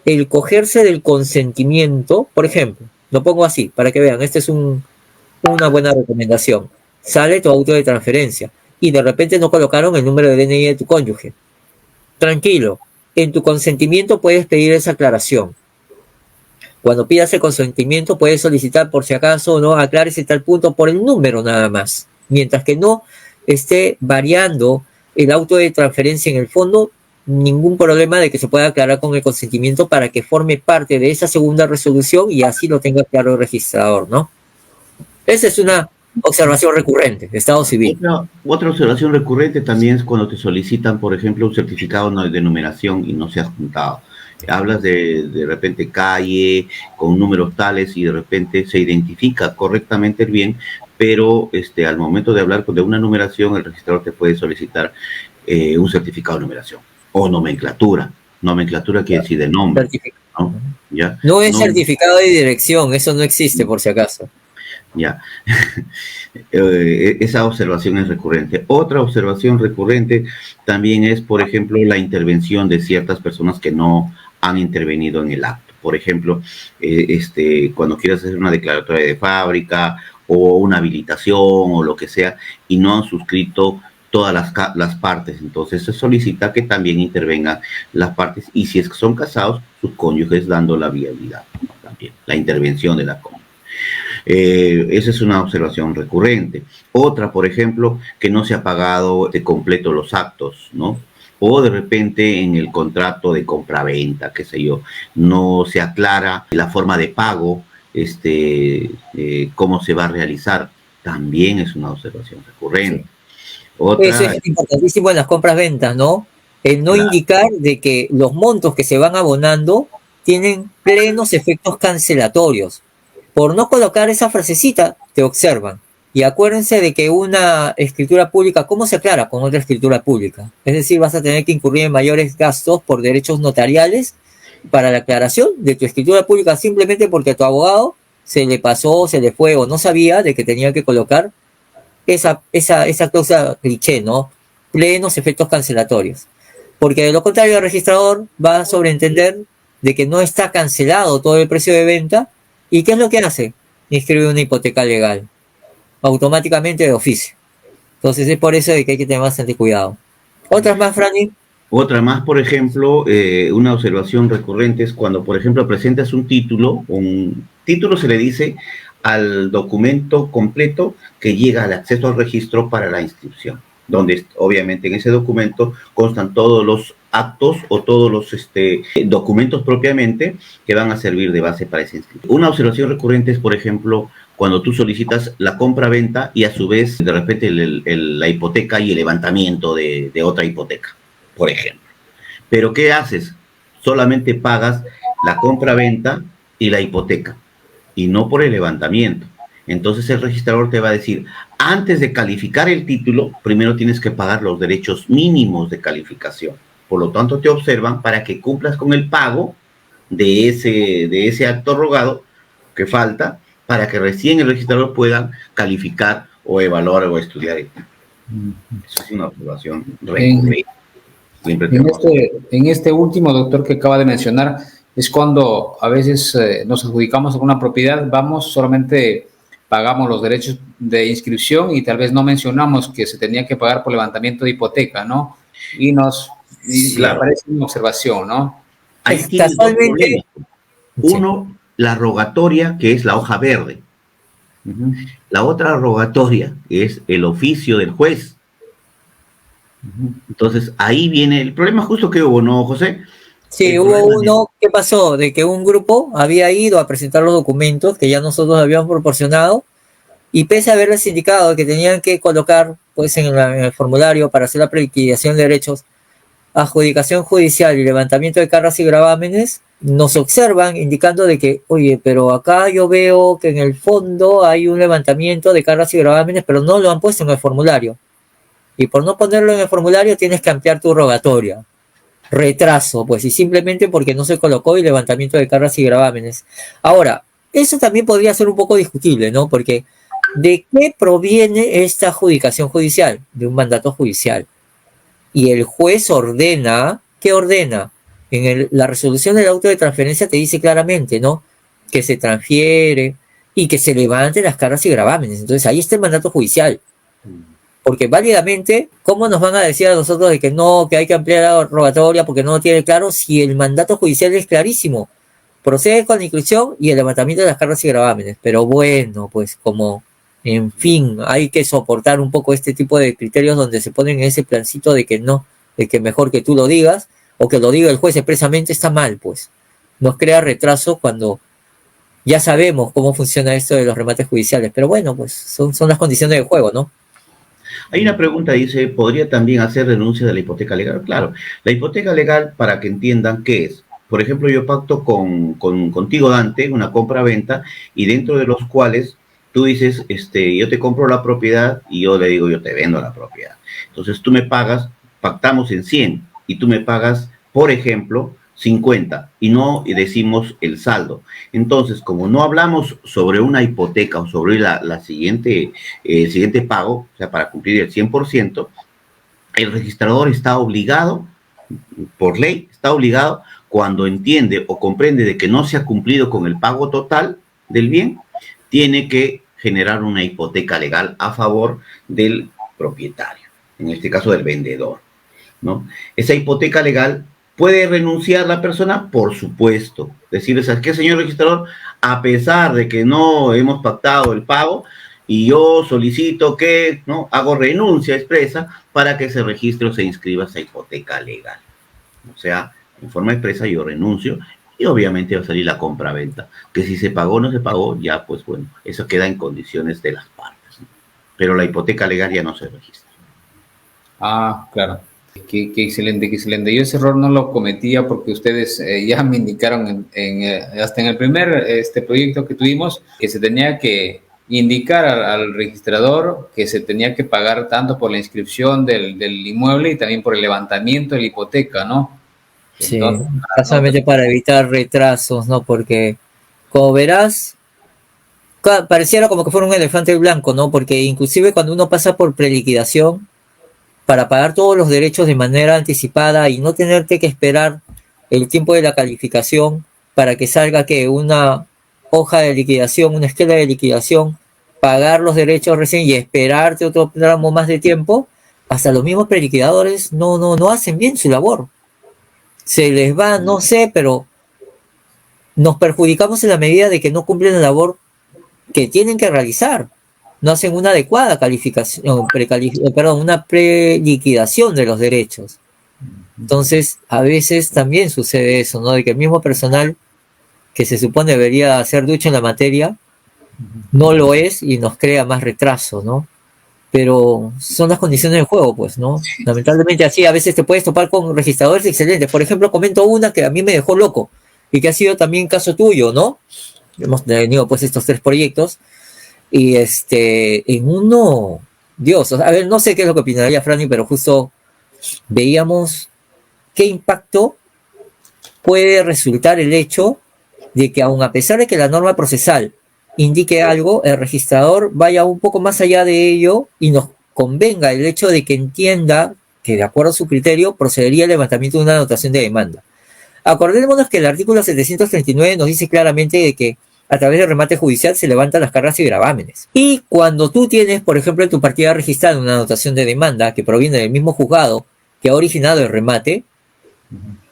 el cogerse del consentimiento. Por ejemplo, lo pongo así, para que vean, esta es una buena recomendación. Sale tu auto de transferencia y de repente no colocaron el número de DNI de tu cónyuge. Tranquilo, en tu consentimiento puedes pedir esa aclaración. Cuando pidas el consentimiento puedes solicitar por si acaso no aclárese tal punto por el número nada más. Mientras que no esté variando el auto de transferencia en el fondo, ningún problema de que se pueda aclarar con el consentimiento para que forme parte de esa segunda resolución y así lo tenga claro el registrador, ¿no? Esa es una observación recurrente de estado civil. Otra observación recurrente también es cuando te solicitan, por ejemplo, un certificado de numeración y no se ha juntado. Hablas de repente calle con números tales y de repente se identifica correctamente el bien, pero al momento de hablar de una numeración, el registrador te puede solicitar un certificado de numeración o nomenclatura. Nomenclatura quiere decir de nombre. ¿No? ¿Ya? No es certificado de dirección, eso no existe por si acaso. Ya, esa observación es recurrente. Otra observación recurrente también es, por ejemplo, la intervención de ciertas personas que no han intervenido en el acto. Por ejemplo, cuando quieres hacer una declaratoria de fábrica o una habilitación o lo que sea, y no han suscrito todas las partes. Entonces se solicita que también intervengan las partes, y si es que son casados, sus cónyuges, dando la viabilidad, ¿no? También la intervención de la cónyuge. Esa es una observación recurrente. Otra, por ejemplo, que no se ha pagado de completo los actos, ¿no? O de repente en el contrato de compraventa, qué sé yo, no se aclara la forma de pago, cómo se va a realizar. También es una observación recurrente. Sí. Otra, Eso es importantísimo en las compras-ventas, ¿no? El no claro, indicar de que los montos que se van abonando tienen plenos efectos cancelatorios. Por no colocar esa frasecita, te observan. Y acuérdense de que una escritura pública, ¿cómo se aclara con otra escritura pública? Es decir, vas a tener que incurrir en mayores gastos por derechos notariales para la aclaración de tu escritura pública, simplemente porque a tu abogado se le pasó, se le fue o no sabía de que tenía que colocar esa cláusula cliché, ¿no? Plenos efectos cancelatorios. Porque de lo contrario, el registrador va a sobreentender de que no está cancelado todo el precio de venta. ¿Y qué es lo que hace? Inscribe una hipoteca legal, automáticamente de oficio. Entonces es por eso de que hay que tener bastante cuidado. ¿Otras más, Franny? Otra más, por ejemplo, una observación recurrente es cuando, por ejemplo, presentas un título se le dice al documento completo que llega al acceso al registro para la inscripción, donde obviamente en ese documento constan todos los actos o todos los documentos propiamente que van a servir de base para esa inscripción. Una observación recurrente es, por ejemplo, cuando tú solicitas la compra-venta y a su vez de repente la hipoteca y el levantamiento de otra hipoteca, por ejemplo. Pero ¿qué haces? Solamente pagas la compra-venta y la hipoteca, y no por el levantamiento. Entonces el registrador te va a decir, antes de calificar el título, primero tienes que pagar los derechos mínimos de calificación. Por lo tanto, te observan para que cumplas con el pago de ese acto rogado que falta, para que recién el registrador pueda calificar o evaluar o estudiar el título. Eso es una observación recurrente. En este último, doctor, que acaba de mencionar, es cuando a veces nos adjudicamos alguna propiedad, solamente pagamos los derechos de inscripción y tal vez no mencionamos que se tenía que pagar por levantamiento de hipoteca, ¿no? Y claro, aparece una observación, ¿no? Ahí tienes dos problemas. Uno, la rogatoria, que es la hoja verde. Uh-huh. La otra rogatoria, que es el oficio del juez. Uh-huh. Entonces, ahí viene el problema justo que hubo, ¿no, José? Sí, hubo uno, ¿qué pasó? De que un grupo había ido a presentar los documentos que ya nosotros habíamos proporcionado, y pese a haberles indicado que tenían que colocar pues en el formulario para hacer la preliquidación de derechos, adjudicación judicial y levantamiento de cargas y gravámenes, nos observan indicando de que, oye, pero acá yo veo que en el fondo hay un levantamiento de cargas y gravámenes, pero no lo han puesto en el formulario. Y por no ponerlo en el formulario tienes que ampliar tu rogatoria. Retraso, pues, y simplemente porque no se colocó el levantamiento de cargas y gravámenes. Ahora, eso también podría ser un poco discutible, ¿no? Porque ¿de qué proviene esta adjudicación judicial? De un mandato judicial. Y el juez ordena, ¿qué ordena? La resolución del auto de transferencia te dice claramente, ¿no? Que se transfiere y que se levanten las cargas y gravámenes. Entonces ahí está el mandato judicial. Porque válidamente, ¿cómo nos van a decir a nosotros de que no, que hay que ampliar la rogatoria porque no lo tiene claro, si el mandato judicial es clarísimo? Procede con la inclusión y el levantamiento de las cargas y gravámenes. Pero bueno, pues como, en fin, hay que soportar un poco este tipo de criterios donde se ponen en ese plancito de que no, de que mejor que tú lo digas, o que lo diga el juez expresamente, está mal, pues. Nos crea retraso cuando ya sabemos cómo funciona esto de los remates judiciales. Pero bueno, pues son las condiciones del juego, ¿no? Hay una pregunta, dice, ¿podría también hacer renuncia de la hipoteca legal? Claro, la hipoteca legal, para que entiendan qué es. Por ejemplo, yo pacto contigo, Dante, una compra-venta, y dentro de los cuales tú dices, yo te compro la propiedad y yo le digo, yo te vendo la propiedad. Entonces tú me pagas, pactamos en 100 y tú me pagas, por ejemplo, 50 y no decimos el saldo. Entonces, como no hablamos sobre una hipoteca o sobre el siguiente pago, o sea, para cumplir el 100%, el registrador está obligado, por ley, está obligado, cuando entiende o comprende de que no se ha cumplido con el pago total del bien, tiene que generar una hipoteca legal a favor del propietario, en este caso del vendedor, ¿no? Esa hipoteca legal puede renunciar la persona, por supuesto. Decirle, ¿sabes qué, señor registrador? A pesar de que no hemos pactado el pago, y yo solicito que, ¿no?, hago renuncia expresa para que se registre o se inscriba esa hipoteca legal. O sea, en forma expresa yo renuncio y obviamente va a salir la compra-venta. Que si se pagó o no se pagó, ya pues bueno, eso queda en condiciones de las partes, ¿no? Pero la hipoteca legal ya no se registra. Ah, claro. Qué excelente, qué excelente. Yo ese error no lo cometía porque ustedes ya me indicaron hasta en el primer proyecto que tuvimos que se tenía que indicar al registrador que se tenía que pagar tanto por la inscripción del inmueble y también por el levantamiento de la hipoteca, ¿no? Sí, Entonces, casualmente para evitar retrasos, ¿no? Porque, como verás, pareciera como que fuera un elefante blanco, ¿no? Porque inclusive cuando uno pasa por preliquidación, para pagar todos los derechos de manera anticipada y no tenerte que esperar el tiempo de la calificación para que salga que una hoja de liquidación, una esquela de liquidación, pagar los derechos recién y esperarte otro tramo más de tiempo, hasta los mismos preliquidadores no hacen bien su labor. Se les va, no sé, pero nos perjudicamos en la medida de que no cumplen la labor que tienen que realizar. No hacen una adecuada calificación, una preliquidación de los derechos. Entonces, a veces también sucede eso, ¿no? De que el mismo personal que se supone debería ser ducho en la materia, no lo es y nos crea más retraso, ¿no? Pero son las condiciones del juego, pues, ¿no? Lamentablemente así, a veces te puedes topar con registradores excelentes. Por ejemplo, comento una que a mí me dejó loco y que ha sido también caso tuyo, ¿no? Hemos tenido pues estos 3 proyectos y en uno, Dios, a ver, no sé qué es lo que opinaría Franny, pero justo veíamos qué impacto puede resultar el hecho de que aun a pesar de que la norma procesal indique algo, el registrador vaya un poco más allá de ello y nos convenga el hecho de que entienda que de acuerdo a su criterio procedería el levantamiento de una anotación de demanda. Acordémonos que el artículo 739 nos dice claramente de que a través del remate judicial se levantan las cargas y gravámenes. Y cuando tú tienes, por ejemplo, en tu partida registrada una anotación de demanda que proviene del mismo juzgado que ha originado el remate,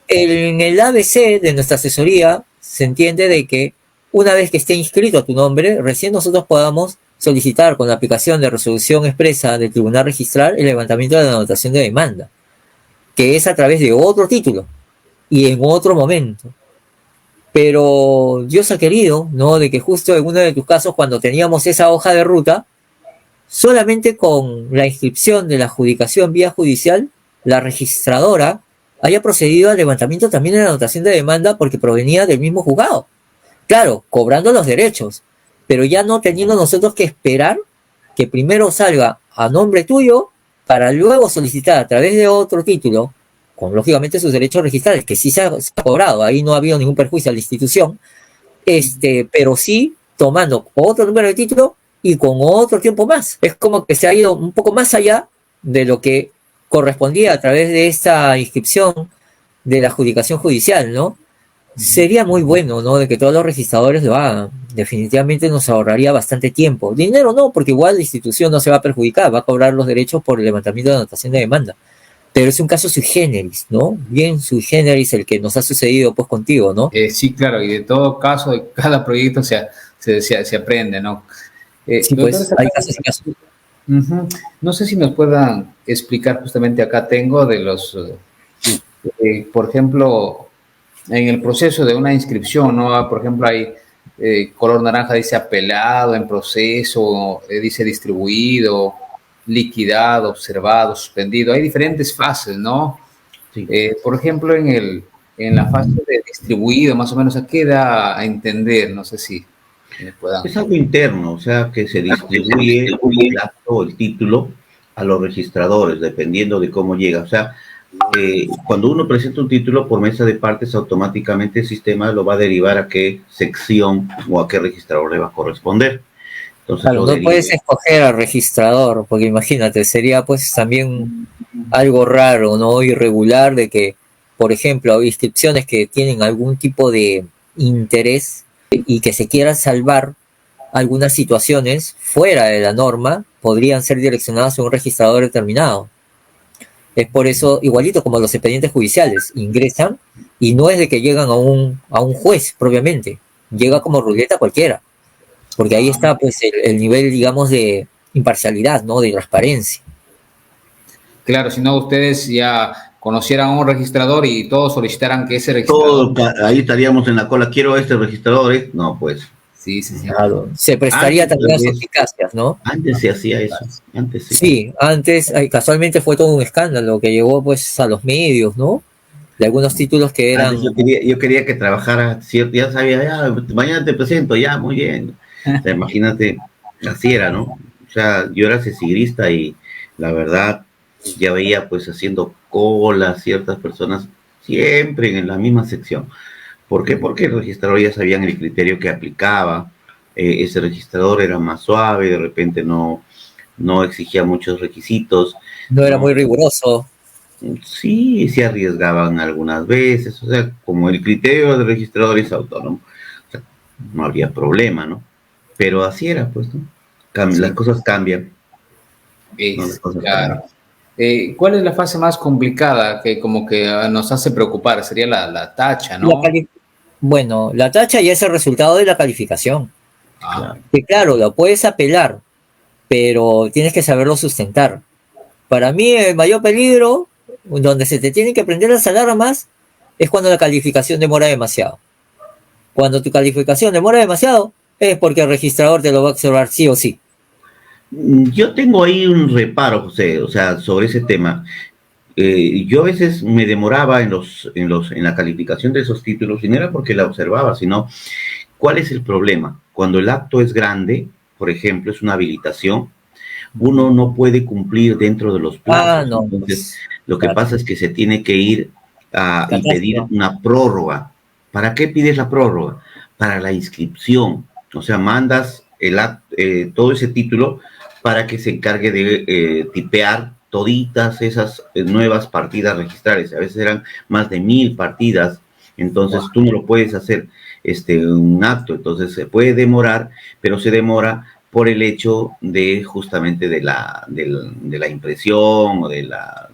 en el ABC de nuestra asesoría se entiende de que una vez que esté inscrito a tu nombre, recién nosotros podamos solicitar con la aplicación de resolución expresa del tribunal registral el levantamiento de la anotación de demanda, que es a través de otro título y en otro momento. Pero Dios ha querido, ¿no? De que justo en uno de tus casos, cuando teníamos esa hoja de ruta, solamente con la inscripción de la adjudicación vía judicial, la registradora haya procedido al levantamiento también de la anotación de demanda porque provenía del mismo juzgado. Claro, cobrando los derechos, pero ya no teniendo nosotros que esperar que primero salga a nombre tuyo para luego solicitar a través de otro título, con lógicamente sus derechos registrales, que sí se ha cobrado, ahí no ha habido ningún perjuicio a la institución, pero sí tomando otro número de título y con otro tiempo más. Es como que se ha ido un poco más allá de lo que correspondía a través de esta inscripción de la adjudicación judicial, ¿no? Sería muy bueno, ¿no? De que todos los registradores lo hagan. Definitivamente nos ahorraría bastante tiempo. Dinero no, porque igual la institución no se va a perjudicar, va a cobrar los derechos por el levantamiento de anotación de demanda. Pero es un caso sui generis, ¿no? Bien sui generis el que nos ha sucedido pues contigo, ¿no? Sí, claro, y de todo caso, de cada proyecto se aprende, ¿no? Sí, pues hay casos y casos. No sé si nos puedan explicar justamente acá tengo de los, por ejemplo, en el proceso de una inscripción, ¿no? Por ejemplo, hay color naranja dice apelado, en proceso, dice distribuido, liquidado, observado, suspendido. Hay diferentes fases, ¿no? Sí. Por ejemplo, en la fase de distribuido, más o menos, ¿a qué da a entender? No sé si me puedan... Es algo interno, o sea, que se distribuye el acto, el título a los registradores, dependiendo de cómo llega. O sea, cuando uno presenta un título por mesa de partes, automáticamente el sistema lo va a derivar a qué sección o a qué registrador le va a corresponder. Entonces, claro, no puedes escoger al registrador, porque imagínate, sería pues también algo raro, ¿no? Irregular de que, por ejemplo, hay inscripciones que tienen algún tipo de interés y que se quieran salvar algunas situaciones fuera de la norma podrían ser direccionadas a un registrador determinado. Es por eso, igualito como los expedientes judiciales, ingresan y no es de que llegan a un juez propiamente, llega como ruleta cualquiera, porque ahí está pues el nivel, digamos, de imparcialidad, ¿no? De transparencia. Claro, si no ustedes ya conocieran a un registrador y todos solicitaran que ese registrador... Ahí estaríamos en la cola, quiero este registrador, ¿eh? No, pues. Sí, sí, sí. Claro. Se prestaría también a suspicacias, ¿no? Antes se hacía eso, antes sí. Sí, antes casualmente fue todo un escándalo que llegó pues a los medios, ¿no? De algunos títulos que eran... Antes yo quería que trabajara, cierto, ya sabía, ya, mañana te presento, ya, muy bien. O sea, imagínate, así era, ¿no? O sea, yo era cesigrista y la verdad ya veía pues haciendo cola ciertas personas siempre en la misma sección. ¿Por qué? Porque el registrador ya sabían el criterio que aplicaba, ese registrador era más suave, de repente no exigía muchos requisitos. No era muy riguroso. Sí, se arriesgaban algunas veces, o sea, como el criterio del registrador es autónomo, o sea, no habría problema, ¿no? Pero así era, pues, ¿no? Sí. Las cosas cambian. ¿no? Las cosas Claro. cambian. ¿Cuál es la fase más complicada que como que nos hace preocupar? Sería la tacha, ¿no? Bueno, la tacha ya es el resultado de la calificación. Ah, Que claro, lo puedes apelar, pero tienes que saberlo sustentar. Para mí el mayor peligro, donde se te tienen que prender las alarmas, es cuando la calificación demora demasiado. Cuando tu calificación demora demasiado, es porque el registrador te lo va a observar sí o sí. Yo tengo ahí un reparo, José, o sea, sobre ese tema. Yo a veces me demoraba en la calificación de esos títulos, y no era porque la observaba, sino, ¿cuál es el problema? Cuando el acto es grande, por ejemplo, es una habilitación, uno no puede cumplir dentro de los plazos. No, Entonces, pues, lo que pasa es que se tiene que ir y pedir una prórroga. ¿Para qué pides la prórroga? Para la inscripción. O sea, mandas todo ese título para que se encargue de tipear toditas esas nuevas partidas registrales. A veces eran más de 1000 partidas, entonces tú no lo puedes hacer un acto, entonces se puede demorar, pero se demora por el hecho de justamente de la impresión o de la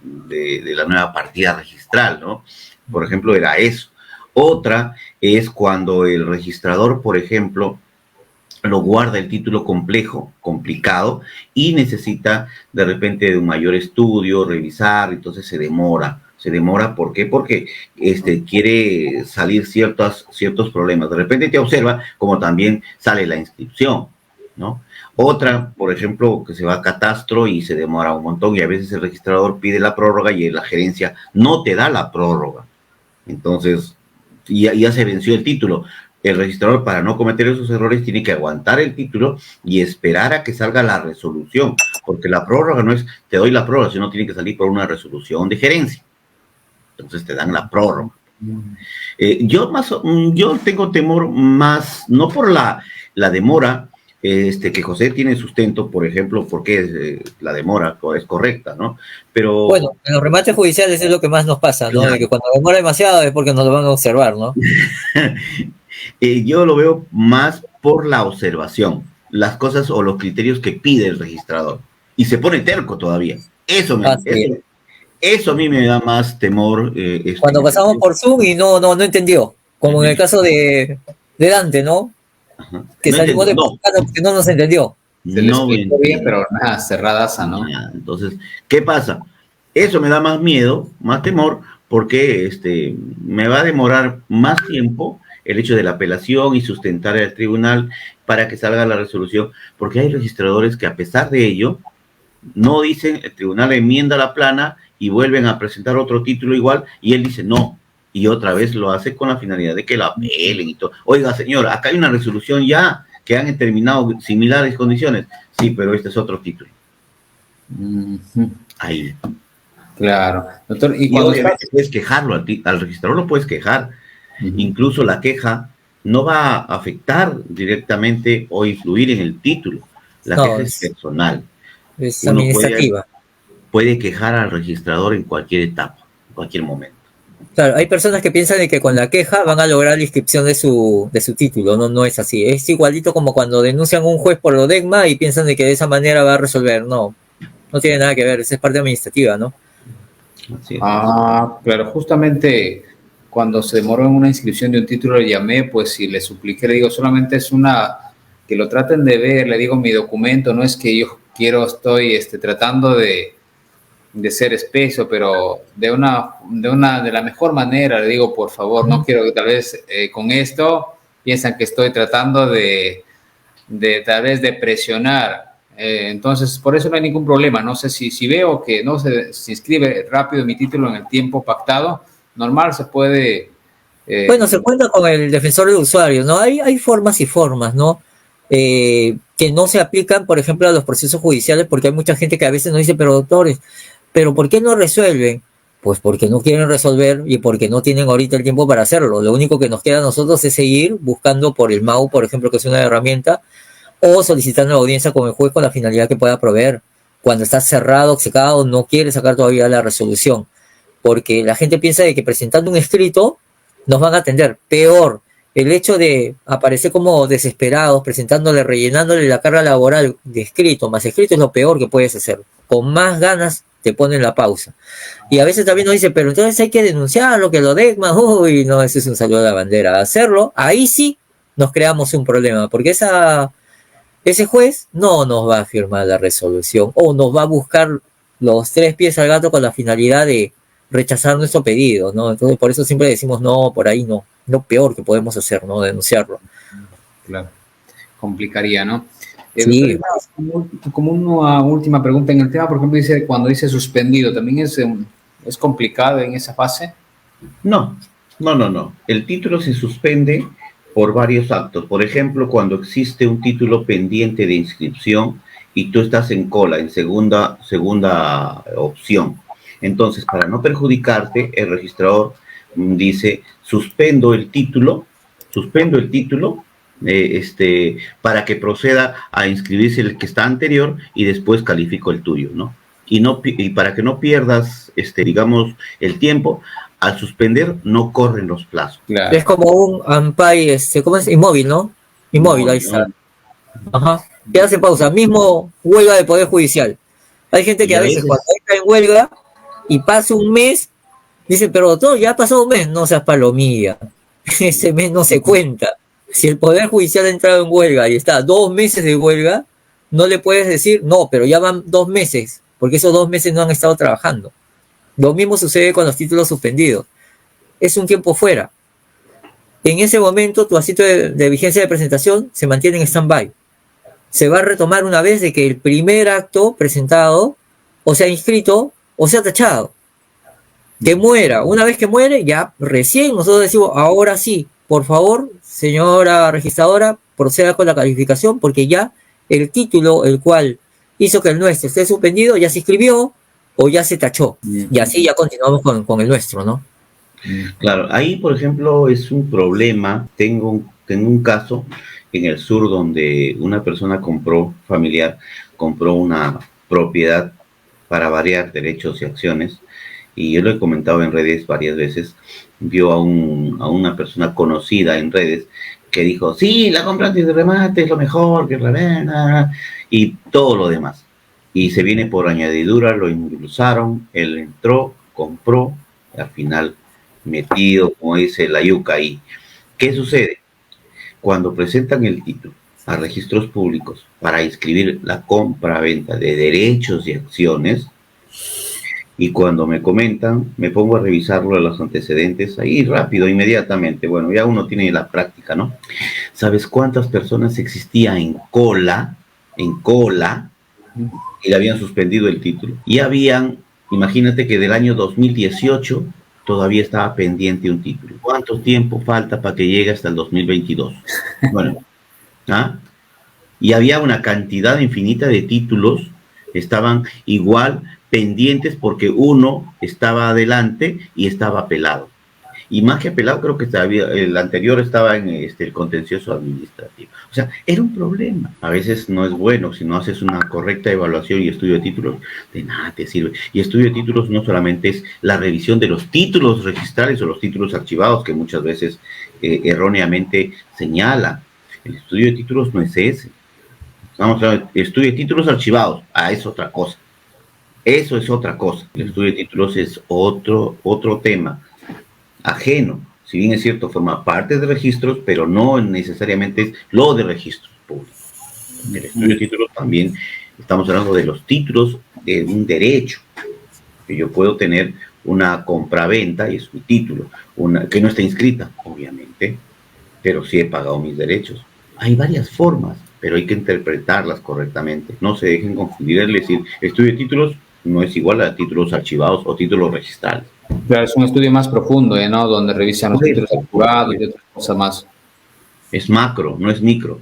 nueva partida registral, ¿no? Por ejemplo, era eso. Otra es cuando el registrador, por ejemplo, lo guarda el título complicado, y necesita de repente de un mayor estudio, revisar, entonces se demora. Se demora, ¿por qué? Porque quiere salir ciertos problemas. De repente te observa como también sale la inscripción, ¿no? Otra, por ejemplo, que se va a catastro y se demora un montón, y a veces el registrador pide la prórroga y la gerencia no te da la prórroga. Entonces, ya se venció el título. El registrador, para no cometer esos errores, tiene que aguantar el título y esperar a que salga la resolución, porque la prórroga no es te doy la prórroga, sino tiene que salir por una resolución de gerencia. Entonces te dan la prórroga. Yo tengo temor más, no por la demora, que José tiene sustento, por ejemplo, porque la demora es correcta, ¿no? Pero... Bueno, en los remates judiciales es lo que más nos pasa, ¿no? Claro. De que cuando demora demasiado es porque nos lo van a observar, ¿no? Yo lo veo más por la observación, las cosas o los criterios que pide el registrador. Y se pone terco todavía. Eso a mí me da más temor. Cuando pasamos por Zoom y no entendió. Como en el caso de Dante, ¿no? Ajá. Que salimos de porque no nos entendió. Se le explicó bien, pero nada, cerradaza, ¿no? Entonces, ¿qué pasa? Eso me da más miedo, más temor, porque me va a demorar más tiempo el hecho de la apelación y sustentar al tribunal para que salga la resolución, porque hay registradores que, a pesar de ello, no dicen, el tribunal enmienda la plana y vuelven a presentar otro título igual, y él dice no, y otra vez lo hace con la finalidad de que la apelen y todo. Oiga, señor, acá hay una resolución ya que han determinado similares condiciones. Sí, pero este es otro título. Ahí. Claro. Doctor, y obviamente puedes quejarlo al registrador, lo puedes quejar. Incluso la queja no va a afectar directamente o influir en el título. La queja es personal. Es administrativa. Puede quejar al registrador en cualquier etapa, en cualquier momento. Claro, hay personas que piensan de que con la queja van a lograr la inscripción de su título, no, no es así. Es igualito como cuando denuncian a un juez por lo DECMA y piensan de que de esa manera va a resolver. No, no tiene nada que ver, esa es parte administrativa, ¿no? Así es. Ah, claro, justamente cuando se demoró en una inscripción de un título le llamé, pues si le supliqué, le digo, solamente es una, que lo traten de ver, le digo mi documento, no es que yo quiero, estoy tratando de ser espeso, pero de la mejor manera, le digo, por favor, no quiero que tal vez con esto piensan que estoy tratando de tal vez de presionar. Entonces, por eso no hay ningún problema. No sé si veo que no se inscribe rápido mi título en el tiempo pactado, normal se puede. Bueno, se cuenta con el defensor del usuario, ¿no? Hay formas y formas, ¿no? Que no se aplican, por ejemplo, a los procesos judiciales, porque hay mucha gente que a veces nos dice, pero doctores, ¿pero por qué no resuelven? Pues porque no quieren resolver y porque no tienen ahorita el tiempo para hacerlo. Lo único que nos queda a nosotros es seguir buscando por el MAU, por ejemplo, que es una herramienta, o solicitando la audiencia con el juez con la finalidad que pueda proveer. Cuando está cerrado, secado, no quiere sacar todavía la resolución, porque la gente piensa de que presentando un escrito nos van a atender. Peor, el hecho de aparecer como desesperados, presentándole, rellenándole la carga laboral de escrito, más escrito es lo peor que puedes hacer. Con más ganas te ponen la pausa. Y a veces también nos dicen, pero entonces hay que denunciarlo, que lo DECMA, uy, no, ese es un saludo a la bandera. Hacerlo, ahí sí nos creamos un problema, porque ese juez no nos va a firmar la resolución o nos va a buscar los tres pies al gato con la finalidad de rechazar nuestro pedido, ¿no? Entonces, por eso siempre decimos, no, por ahí no, lo peor que podemos hacer, ¿no? Denunciarlo. Claro, complicaría, ¿no? Sí. Como una última pregunta en el tema, por ejemplo, dice cuando dice suspendido, ¿también es complicado en esa fase? No, no, no, no. El título se suspende por varios actos. Por ejemplo, cuando existe un título pendiente de inscripción y tú estás en cola, en segunda opción. Entonces, para no perjudicarte, el registrador dice, suspendo el título, para que proceda a inscribirse el que está anterior y después califico el tuyo, ¿no? Y para que no pierdas, digamos, el tiempo, al suspender no corren los plazos. Claro. Es como un AMPAI, ¿cómo es? Inmóvil, ¿no? Inmóvil, ahí está. Ajá. ¿Qué hace pausa? Mismo huelga de Poder Judicial. Hay gente que a veces cuando entra en huelga y pasa un mes, dice, pero doctor, ya pasó un mes. No seas palomilla. Ese mes no se cuenta. Si el Poder Judicial ha entrado en huelga y está 2 meses de huelga, no le puedes decir, no, pero ya van 2 meses, porque esos 2 meses no han estado trabajando. Lo mismo sucede con los títulos suspendidos. Es un tiempo fuera. En ese momento, tu asito de vigencia de presentación se mantiene en stand-by. Se va a retomar una vez de que el primer acto presentado o sea inscrito o sea tachado. Que muera. Una vez que muere, ya recién nosotros decimos, ahora sí, por favor, señora registradora, proceda con la calificación porque ya el título, el cual hizo que el nuestro esté suspendido, ya se inscribió o ya se tachó. Y así ya continuamos con el nuestro, ¿no? Claro, ahí, por ejemplo, es un problema. Tengo un caso en el sur donde una persona familiar, compró una propiedad para variar derechos y acciones, y yo lo he comentado en redes varias veces. Vio a una persona conocida en redes que dijo, sí, la compra antes de remate es lo mejor, que revenda, y todo lo demás. Y se viene por añadidura, lo impulsaron, él entró, compró, y al final metido, como dice la yuca ahí. ¿Qué sucede? Cuando presentan el título a registros públicos para inscribir la compra-venta de derechos y acciones, y cuando me comentan, me pongo a revisarlo de los antecedentes, ahí rápido, inmediatamente, bueno, ya uno tiene la práctica, ¿no? ¿Sabes cuántas personas existía en cola, y le habían suspendido el título? Y imagínate que del año 2018 todavía estaba pendiente un título. ¿Cuánto tiempo falta para que llegue hasta el 2022? Bueno, y había una cantidad infinita de títulos, estaban igual pendientes porque uno estaba adelante y estaba pelado. Y más que apelado, creo que el anterior estaba en el contencioso administrativo. O sea, era un problema. A veces no es bueno, si no haces una correcta evaluación y estudio de títulos, de nada te sirve. Y estudio de títulos no solamente es la revisión de los títulos registrales o los títulos archivados, que muchas veces erróneamente señala. El estudio de títulos no es ese. Estamos hablando de estudio de títulos archivados. Es otra cosa. Eso es otra cosa. El estudio de títulos es otro tema ajeno. Si bien es cierto, forma parte de registros, pero no necesariamente es lo de registros públicos. En el estudio de títulos también estamos hablando de los títulos de un derecho, que yo puedo tener una compraventa y es un título, que no está inscrita, obviamente, pero sí he pagado mis derechos. Hay varias formas, pero hay que interpretarlas correctamente. No se dejen confundir, es decir, estudio de títulos no es igual a títulos archivados o títulos registrales. Claro, es un estudio más profundo, ¿no? Donde revisan los títulos archivados y otras cosas más. Es macro, no es micro.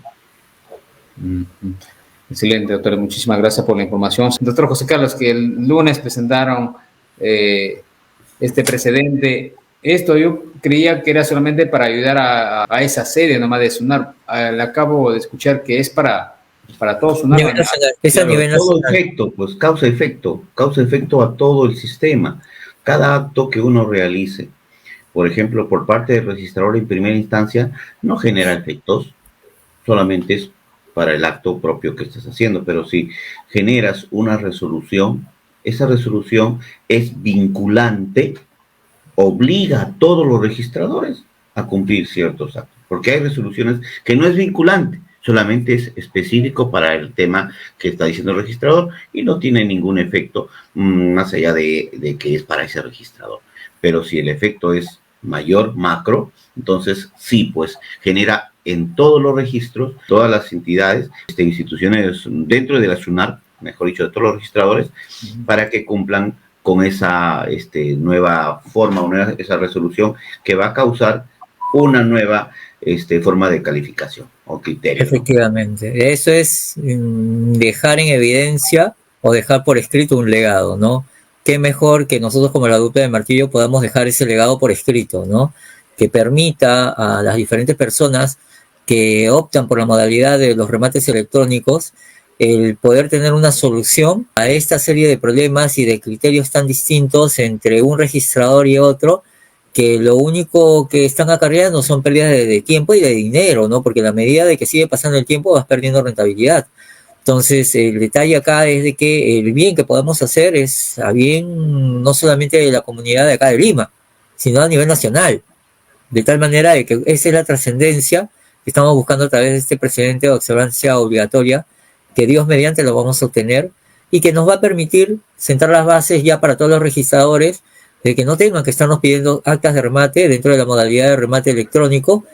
Excelente, doctor. Muchísimas gracias por la información. Doctor José Carlos, que el lunes presentaron este precedente. Esto yo creía que era solamente para ayudar a esa sede nomás de SUNAR. Le acabo de escuchar que es para todo SUNAR. Es a nivel todo nacional. Efecto, pues causa efecto a todo el sistema. Cada acto que uno realice, por ejemplo, por parte del registrador en primera instancia, no genera efectos, solamente es para el acto propio que estás haciendo, pero si generas una resolución, esa resolución es vinculante, obliga a todos los registradores a cumplir ciertos actos, porque hay resoluciones que no es vinculante, solamente es específico para el tema que está diciendo el registrador y no tiene ningún efecto más allá de que es para ese registrador. Pero si el efecto es mayor, macro, entonces sí, pues genera en todos los registros, todas las entidades, instituciones dentro de la SUNAR, mejor dicho, de todos los registradores, para que cumplan con esa nueva forma, esa resolución que va a causar una nueva forma de calificación o criterio. Efectivamente, ¿no? Eso es dejar en evidencia o dejar por escrito un legado, ¿no? Qué mejor que nosotros como la dupla de martillo podamos dejar ese legado por escrito, ¿no? Que permita a las diferentes personas que optan por la modalidad de los remates electrónicos el poder tener una solución a esta serie de problemas y de criterios tan distintos entre un registrador y otro, que lo único que están acarreando son pérdidas de tiempo y de dinero, ¿no? Porque a la medida de que sigue pasando el tiempo vas perdiendo rentabilidad. Entonces, el detalle acá es de que el bien que podemos hacer es a bien no solamente de la comunidad de acá de Lima, sino a nivel nacional. De tal manera de que esa es la trascendencia que estamos buscando a través de este precedente de observancia obligatoria, que Dios mediante lo vamos a obtener y que nos va a permitir sentar las bases ya para todos los registradores de que no tengan que estarnos pidiendo actas de remate dentro de la modalidad de remate electrónico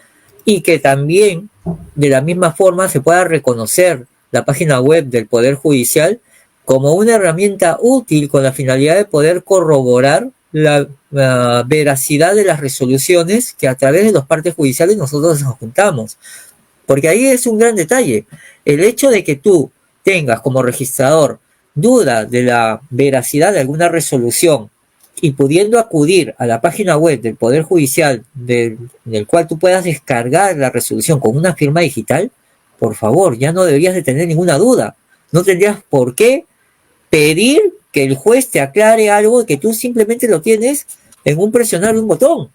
y que también de la misma forma se pueda reconocer la página web del Poder Judicial como una herramienta útil con la finalidad de poder corroborar la veracidad de las resoluciones que a través de los partes judiciales nosotros nos juntamos. Porque ahí es un gran detalle. El hecho de que tú tengas como registrador duda de la veracidad de alguna resolución y pudiendo acudir a la página web del Poder Judicial del cual tú puedas descargar la resolución con una firma digital, por favor, ya no deberías de tener ninguna duda. No tendrías por qué pedir que el juez te aclare algo que tú simplemente lo tienes en un presionar de un botón.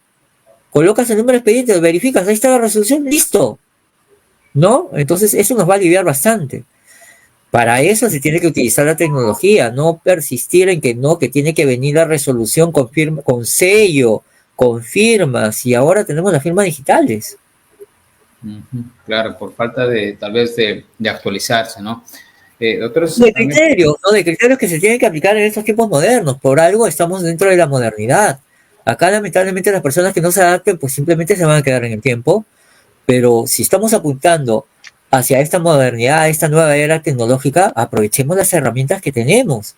Colocas el número de expediente, lo verificas, ahí está la resolución, listo. ¿No? Entonces eso nos va a aliviar bastante. Para eso se tiene que utilizar la tecnología, no persistir en que no, que tiene que venir la resolución con sello, con firmas, y ahora tenemos las firmas digitales. Claro, por falta de tal vez de actualizarse, ¿no? Doctores, de criterios, ¿no? De criterios que se tienen que aplicar en estos tiempos modernos. Por algo estamos dentro de la modernidad. Acá lamentablemente las personas que no se adapten pues simplemente se van a quedar en el tiempo, pero si estamos apuntando hacia esta modernidad, esta nueva era tecnológica, aprovechemos las herramientas que tenemos.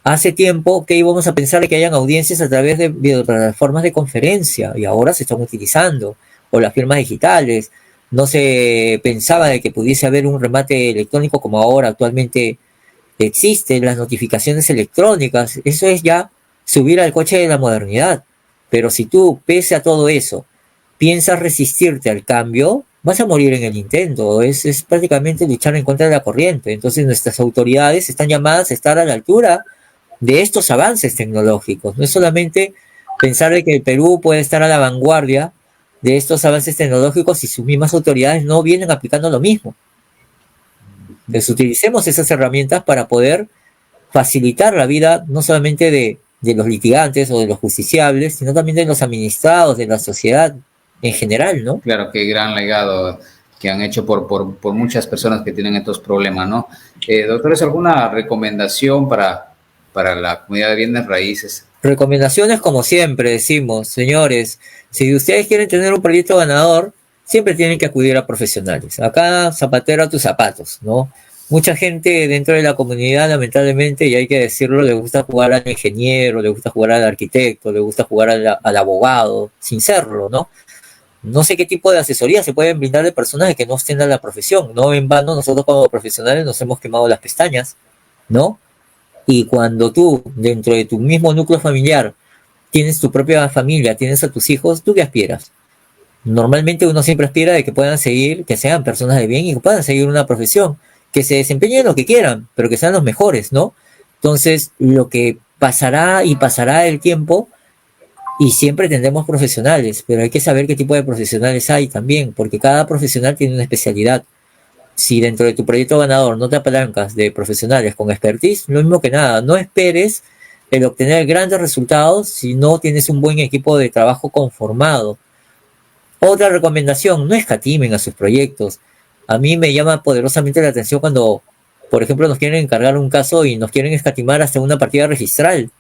Hace tiempo que íbamos a pensar de que hayan audiencias a través de plataformas de conferencia y ahora se están utilizando, o las firmas digitales. No se pensaba de que pudiese haber un remate electrónico como ahora actualmente existen, las notificaciones electrónicas. Eso es ya subir al coche de la modernidad. Pero si tú, pese a todo eso, piensas resistirte al cambio, vas a morir en el intento. Es prácticamente luchar en contra de la corriente. Entonces nuestras autoridades están llamadas a estar a la altura de estos avances tecnológicos. No es solamente pensar de que el Perú puede estar a la vanguardia de estos avances tecnológicos si sus mismas autoridades no vienen aplicando lo mismo. Entonces utilicemos esas herramientas para poder facilitar la vida no solamente de los litigantes o de los justiciables, sino también de los administrados, de la sociedad en general, ¿no? Claro, qué gran legado que han hecho por muchas personas que tienen estos problemas, ¿no? Doctores, ¿alguna recomendación para la comunidad de bienes raíces? Recomendaciones, como siempre decimos, señores, si ustedes quieren tener un proyecto ganador, siempre tienen que acudir a profesionales. Acá, zapatero a tus zapatos, ¿no? Mucha gente dentro de la comunidad, lamentablemente, y hay que decirlo, le gusta jugar al ingeniero, le gusta jugar al arquitecto, le gusta jugar al abogado, sin serlo, ¿no? No sé qué tipo de asesoría se pueden brindar de personas que no estén a la profesión. No en vano, nosotros como profesionales nos hemos quemado las pestañas, ¿no? Y cuando tú, dentro de tu mismo núcleo familiar, tienes tu propia familia, tienes a tus hijos, ¿tú qué aspiras? Normalmente uno siempre aspira de que puedan seguir, que sean personas de bien y que puedan seguir una profesión, que se desempeñen lo que quieran, pero que sean los mejores, ¿no? Entonces, lo que pasará y pasará el tiempo, y siempre tendremos profesionales, pero hay que saber qué tipo de profesionales hay también, porque cada profesional tiene una especialidad. Si dentro de tu proyecto ganador no te apalancas de profesionales con expertise, lo mismo que nada, no esperes el obtener grandes resultados si no tienes un buen equipo de trabajo conformado. Otra recomendación, no escatimen a sus proyectos. A mí me llama poderosamente la atención cuando, por ejemplo, nos quieren encargar un caso y nos quieren escatimar hasta una partida registral.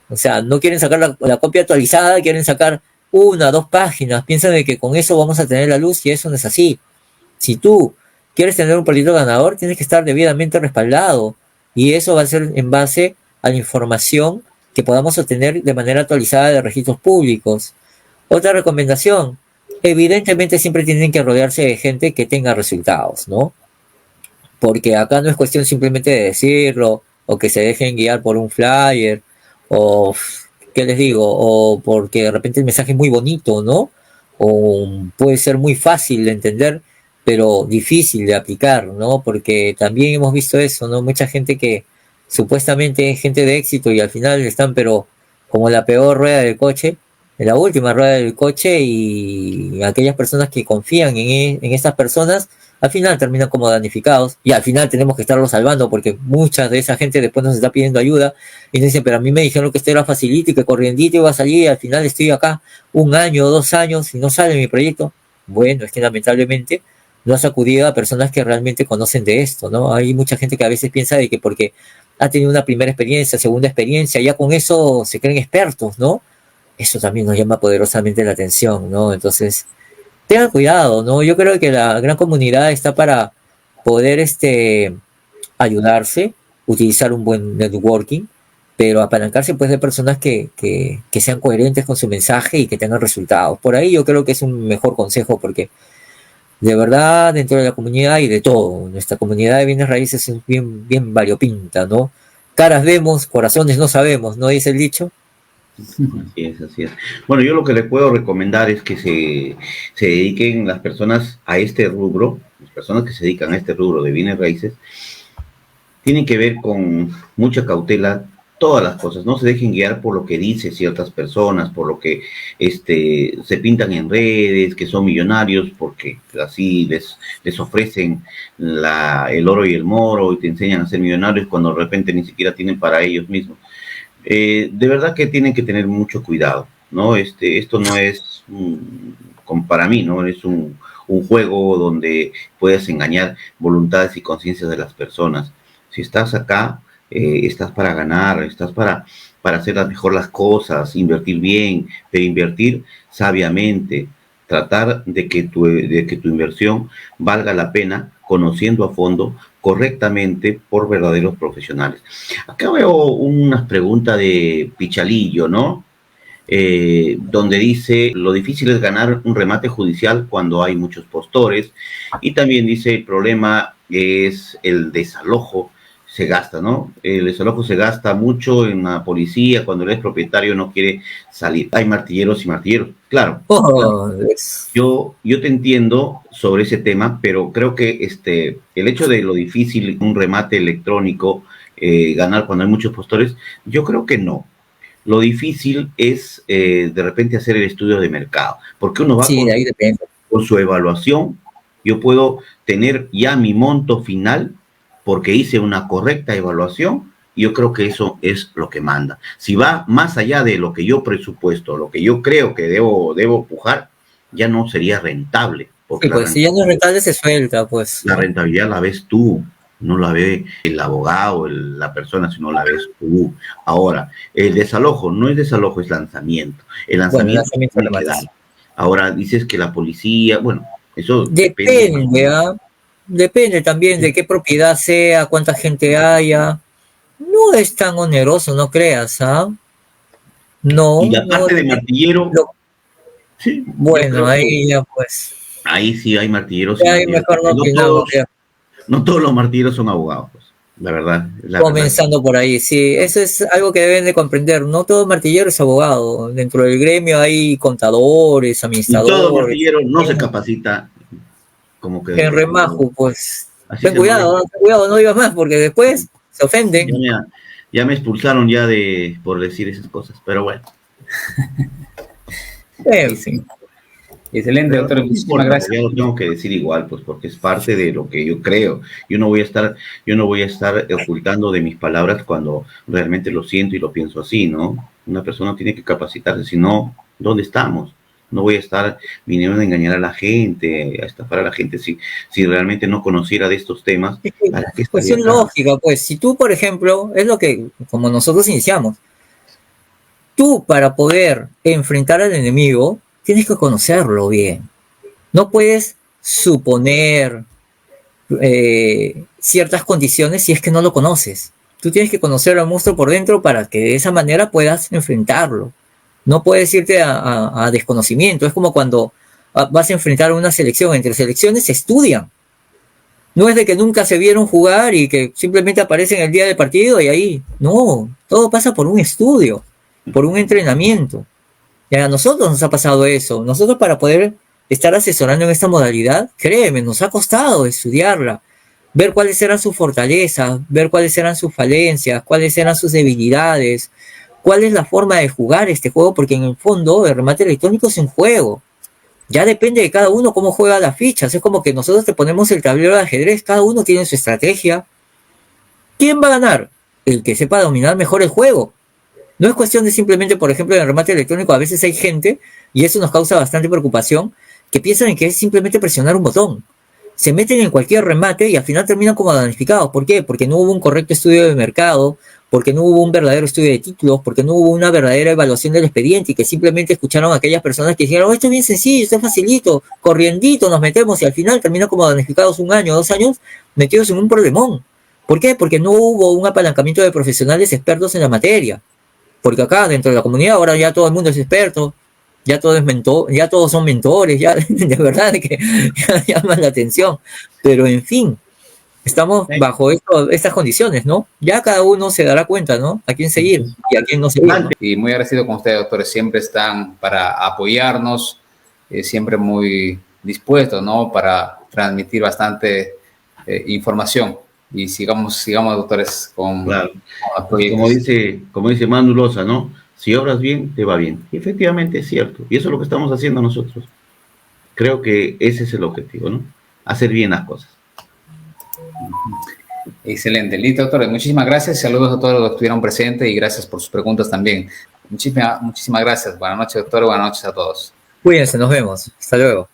O sea, no quieren sacar la copia actualizada, quieren sacar 1 o 2 páginas. Piensan de que con eso vamos a tener la luz y eso no es así. Si tú quieres tener un proyecto ganador, tienes que estar debidamente respaldado. Y eso va a ser en base a la información que podamos obtener de manera actualizada de registros públicos. Otra recomendación, evidentemente siempre tienen que rodearse de gente que tenga resultados, ¿no? Porque acá no es cuestión simplemente de decirlo, o que se dejen guiar por un flyer, o, ¿qué les digo? O porque de repente el mensaje es muy bonito, ¿no? O puede ser muy fácil de entender, pero difícil de aplicar, ¿no? Porque también hemos visto eso, ¿no? Mucha gente que supuestamente es gente de éxito y al final están, pero como la peor rueda del coche, en la última rueda del coche, y aquellas personas que confían en estas personas, al final terminan como damnificados y al final tenemos que estarlos salvando porque mucha de esa gente después nos está pidiendo ayuda y nos dicen, pero a mí me dijeron que esto era facilito y que corriendito iba a salir y al final estoy acá 1 año o 2 años y no sale mi proyecto. Bueno, es que lamentablemente no has acudido a personas que realmente conocen de esto, ¿no? Hay mucha gente que a veces piensa de que porque ha tenido una primera experiencia, segunda experiencia, ya con eso se creen expertos, ¿no? Eso también nos llama poderosamente la atención, ¿no? Entonces, tengan cuidado, ¿no? Yo creo que la gran comunidad está para poder ayudarse, utilizar un buen networking, pero apalancarse pues de personas que sean coherentes con su mensaje y que tengan resultados. Por ahí yo creo que es un mejor consejo porque de verdad dentro de la comunidad hay de todo. Nuestra comunidad de bienes raíces es bien, bien variopinta, ¿no? Caras vemos, corazones no sabemos, ¿no dice el dicho? Así es, así es. Bueno, yo lo que les puedo recomendar es que se dediquen las personas a este rubro, las personas que se dedican a este rubro de bienes raíces, tienen que ver con mucha cautela todas las cosas, no se dejen guiar por lo que dicen ciertas personas, por lo que se pintan en redes, que son millonarios, porque así les ofrecen el oro y el moro y te enseñan a ser millonarios cuando de repente ni siquiera tienen para ellos mismos. De verdad que tienen que tener mucho cuidado, ¿no? Esto no es, para mí, ¿no? Es un juego donde puedes engañar voluntades y conciencias de las personas. Si estás acá, estás para ganar, estás para hacer mejor las cosas, invertir bien, pero invertir sabiamente, tratar de que tu inversión valga la pena, conociendo a fondo, correctamente, por verdaderos profesionales. Acá veo unas preguntas de Pichalillo, ¿no? Donde dice, lo difícil es ganar un remate judicial cuando hay muchos postores, y también dice, el problema es el desalojo se gasta, ¿no? El desalojo se gasta mucho en la policía, cuando eres propietario no quiere salir. Hay martilleros y martilleros, claro. Oh, Yo te entiendo sobre ese tema, pero creo que el hecho de lo difícil, un remate electrónico, ganar cuando hay muchos postores, yo creo que no. Lo difícil es de repente hacer el estudio de mercado, porque uno va sí, de ahí depende. con su evaluación, yo puedo tener ya mi monto final porque hice una correcta evaluación y yo creo que eso es lo que manda. Si va más allá de lo que yo presupuesto, lo que yo creo que debo pujar, ya no sería rentable. Porque Sí, pues si ya no es rentable se suelta, pues. la rentabilidad la ves tú, no la ve el abogado, la persona, sino la ves tú. Ahora, el desalojo no es desalojo, es lanzamiento. El lanzamiento tiene que dar. Ahora dices que la policía, bueno, eso depende, ¿ah? Depende también de qué propiedad sea, cuánta gente haya. No es tan oneroso, no creas, ¿ah? No. Y la parte de martillero, sí. Bueno, ahí ya pues. Ahí sí hay martilleros. Ya hay mejor no opinar, no todos los martilleros son abogados, pues, la verdad. Comenzando por ahí, sí. Eso es algo que deben de comprender. No todo martillero es abogado. Dentro del gremio hay contadores, administradores. Y todo martillero no se capacita como que... En remajo, pues. Ten cuidado, no digas más, porque después se ofenden. Ya me expulsaron ya por decir esas cosas, pero bueno. Sí. Excelente, doctor. Muchísimas gracias. Ya lo tengo que decir igual, pues, porque es parte de lo que yo creo. Yo no voy a estar ocultando de mis palabras cuando realmente lo siento y lo pienso así, ¿no? Una persona tiene que capacitarse, si no, ¿dónde estamos? No voy a estar viniendo a engañar a la gente, a estafar a la gente, si realmente no conociera de estos temas. Es cuestión lógica, pues. Si tú, por ejemplo, es lo que, como nosotros iniciamos, tú para poder enfrentar al enemigo, tienes que conocerlo bien. No puedes suponer ciertas condiciones si es que no lo conoces. Tú tienes que conocer al monstruo por dentro para que de esa manera puedas enfrentarlo. No puedes irte a desconocimiento. Es como cuando vas a enfrentar una selección. Entre selecciones se estudian. No es de que nunca se vieron jugar y que simplemente aparecen el día del partido y ahí. No, todo pasa por un estudio, por un entrenamiento. Y a nosotros nos ha pasado eso. Nosotros para poder estar asesorando en esta modalidad, créeme, nos ha costado estudiarla, ver cuáles eran sus fortalezas, ver cuáles eran sus falencias, cuáles eran sus debilidades, cuál es la forma de jugar este juego, porque en el fondo el remate electrónico es un juego. Ya depende de cada uno cómo juega las fichas. Es como que nosotros te ponemos el tablero de ajedrez, cada uno tiene su estrategia. ¿Quién va a ganar? El que sepa dominar mejor el juego. No es cuestión de simplemente, por ejemplo, en el remate electrónico a veces hay gente, y eso nos causa bastante preocupación, que piensan en que es simplemente presionar un botón. Se meten en cualquier remate y al final terminan como damnificados. ¿Por qué? Porque no hubo un correcto estudio de mercado, porque no hubo un verdadero estudio de títulos, porque no hubo una verdadera evaluación del expediente y que simplemente escucharon a aquellas personas que dijeron, esto es bien sencillo, esto es facilito, corriendito nos metemos y al final terminan como damnificados 1 año, 2 años metidos en un problemón. ¿Por qué? Porque no hubo un apalancamiento de profesionales expertos en la materia. Porque acá dentro de la comunidad ahora ya todo el mundo es experto, ya todo es mentor, ya todos son mentores, ya de verdad que ya llama la atención. Pero en fin, estamos bajo estas condiciones, ¿no? Ya cada uno se dará cuenta, ¿no? A quién seguir y a quién no seguir, ¿no? Y muy agradecido con ustedes, doctores. Siempre están para apoyarnos, siempre muy dispuestos, ¿no? Para transmitir bastante información. Y sigamos, doctores, con... Claro. Como dice Manu Loza, ¿no? Si obras bien, te va bien. Y efectivamente es cierto. Y eso es lo que estamos haciendo nosotros. Creo que ese es el objetivo, ¿no? Hacer bien las cosas. Excelente. Listo, doctores. Muchísimas gracias. Saludos a todos los que estuvieron presentes y gracias por sus preguntas también. Muchísimas gracias. Buenas noches, doctor. Buenas noches a todos. Cuídense, nos vemos. Hasta luego.